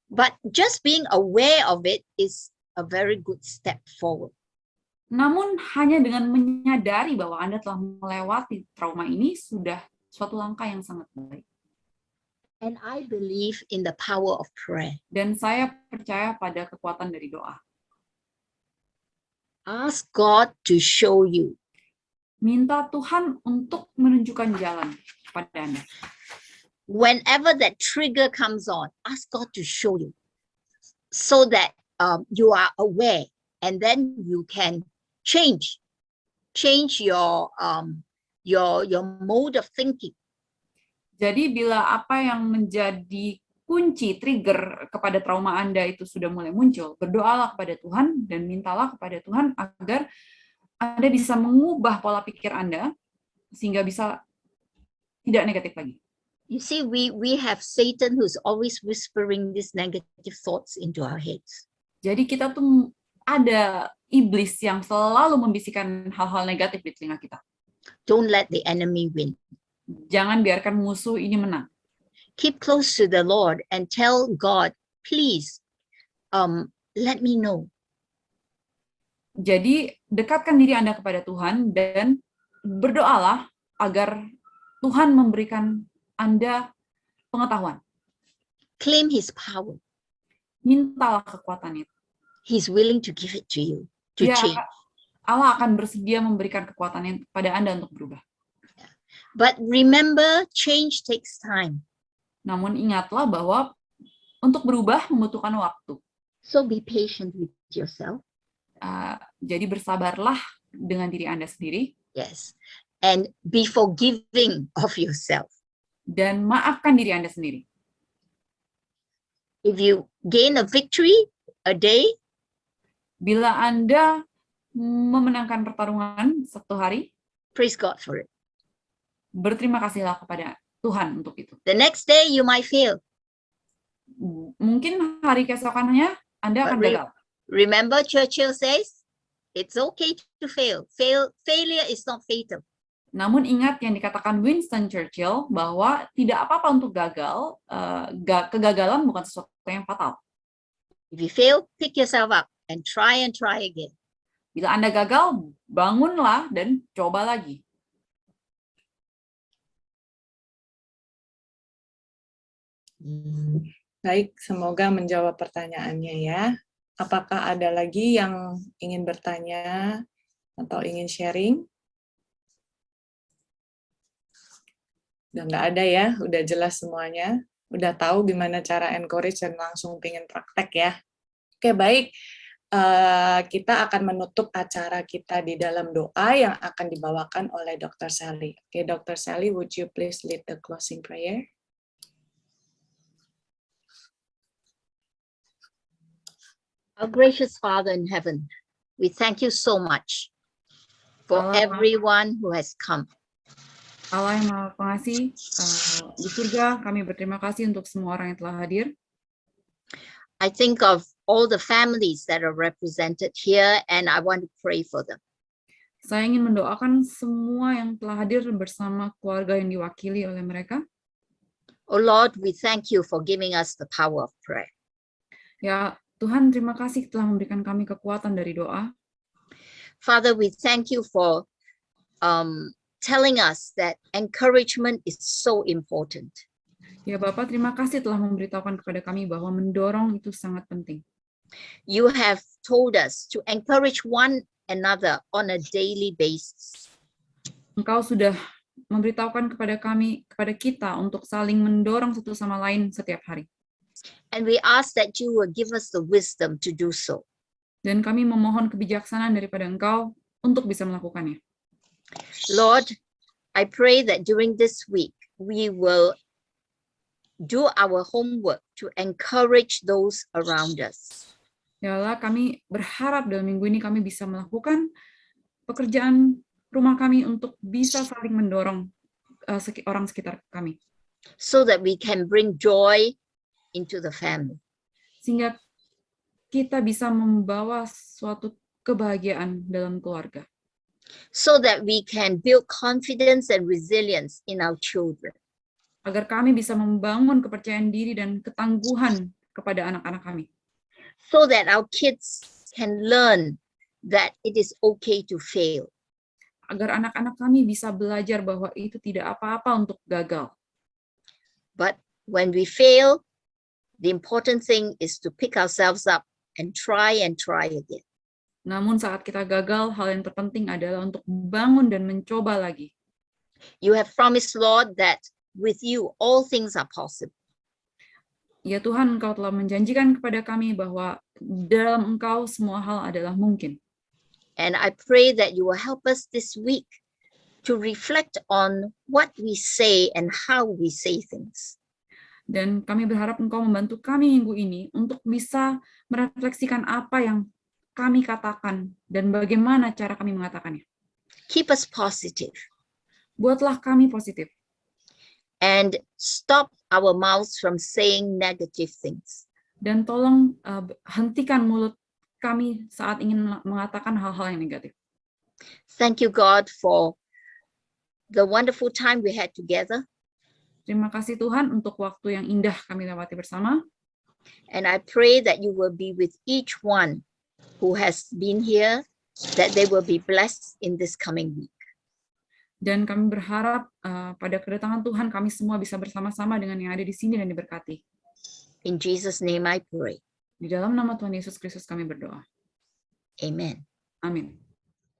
But just being aware of it is a very good step forward. Namun hanya dengan menyadari bahwa Anda telah melewati trauma ini sudah suatu langkah yang sangat baik. And I believe in the power of prayer. Dan saya percaya pada kekuatan dari doa. Ask God to show you. Minta Tuhan untuk menunjukkan jalan kepada Anda. Whenever that trigger comes on, ask God to show you so that you are aware, and then you can change your mode of thinking. Jadi bila apa yang menjadi kunci trigger kepada trauma Anda itu sudah mulai muncul, berdoalah kepada Tuhan dan mintalah kepada Tuhan agar Anda bisa mengubah pola pikir Anda sehingga bisa tidak negatif lagi. You see, we have Satan who's always whispering these negative thoughts into our heads. Jadi kita tuh ada iblis yang selalu membisikkan hal-hal negatif di telinga kita. Don't let the enemy win. Jangan biarkan musuh ini menang. Keep close to the Lord and tell God, please, let me know. Jadi dekatkan diri Anda kepada Tuhan dan berdoalah agar Tuhan memberikan Anda pengetahuan. Claim His power. Mintalah kekuatan itu. He's willing to give it to you to change. Allah akan bersedia memberikan kekuatan pada Anda untuk berubah. But remember, change takes time. Namun ingatlah bahwa untuk berubah membutuhkan waktu. So be patient with yourself. Jadi bersabarlah dengan diri Anda sendiri. Yes. And be forgiving of yourself. Dan maafkan diri Anda sendiri. If you gain a victory a day, bila Anda memenangkan pertarungan satu hari, praise God for it. Berterima kasihlah kepada Tuhan untuk itu. The next day you might fail. Mungkin hari keesokannya Anda akan gagal. Remember, Churchill says, it's okay to fail. Failure is not fatal. Namun ingat yang dikatakan Winston Churchill bahwa tidak apa-apa untuk gagal, kegagalan bukan sesuatu yang fatal. If you fail, pick yourself up and try again. Bila Anda gagal, bangunlah dan coba lagi. Baik, semoga menjawab pertanyaannya ya. Apakah ada lagi yang ingin bertanya atau ingin sharing? Udah nggak ada ya, udah jelas semuanya. Udah tahu gimana cara encourage dan langsung pengen praktek ya. Oke, baik. Kita akan menutup acara kita di dalam doa yang akan dibawakan oleh Dr. Sally. Oke, Dr. Sally, would you please lead the closing prayer? Our gracious Father in heaven, we thank you so much for Allah, everyone who has come. Allah yang Maha Pengasih, di surga kami berterima kasih untuk semua orang yang telah hadir. I think of all the families that are represented here, and I want to pray for them. Saya ingin mendoakan semua yang telah hadir bersama keluarga yang diwakili oleh mereka. Oh Lord, we thank you for giving us the power of prayer. Ya Tuhan, terima kasih telah memberikan kami kekuatan dari doa. Father, we thank you for telling us that encouragement is so important. Ya Bapak, terima kasih telah memberitahukan kepada kami bahwa mendorong itu sangat penting. You have told us to encourage one another on a daily basis. Engkau sudah memberitahukan kepada kami, kepada kita untuk saling mendorong satu sama lain setiap hari. And we ask that you will give us the wisdom to do so. Dan kami memohon kebijaksanaan daripada Engkau untuk bisa melakukannya. Lord, I pray that during this week, we will do our homework to encourage those around us. Ya Allah, kami berharap dalam minggu ini kami bisa melakukan pekerjaan rumah kami untuk bisa saling mendorong orang sekitar kami. So that we can bring joy into the family. Sehingga kita bisa membawa suatu kebahagiaan dalam keluarga. So that we can build confidence and resilience in our children. Agar kami bisa membangun kepercayaan diri dan ketangguhan kepada anak-anak kami. So that our kids can learn that it is okay to fail. Agar anak-anak kami bisa belajar bahwa itu tidak apa-apa untuk gagal. But when we fail, the important thing is to pick ourselves up and try again. Namun saat kita gagal, hal yang terpenting adalah untuk bangun dan mencoba lagi. You have promised, Lord, that with you all things are possible. Ya Tuhan, Engkau telah menjanjikan kepada kami bahwa dalam Engkau semua hal adalah mungkin. And I pray that you will help us this week to reflect on what we say and how we say things. Dan kami berharap Engkau membantu kami minggu ini untuk bisa merefleksikan apa yang kami katakan dan bagaimana cara kami mengatakannya. Keep us positive. Buatlah kami positif. And stop our mouths from saying negative things. Dan tolong hentikan mulut kami saat ingin mengatakan hal-hal yang negatif. Thank you, God, for the wonderful time we had together. Terima kasih Tuhan untuk waktu yang indah kami lewati bersama. And I pray that you will be with each one who has been here, that they will be blessed in this coming week. Dan kami berharap pada kedatangan Tuhan kami semua bisa bersama-sama dengan yang ada di sini dan diberkati. In Jesus' name I pray. Di dalam nama Tuhan Yesus Kristus kami berdoa. Amen. Amin.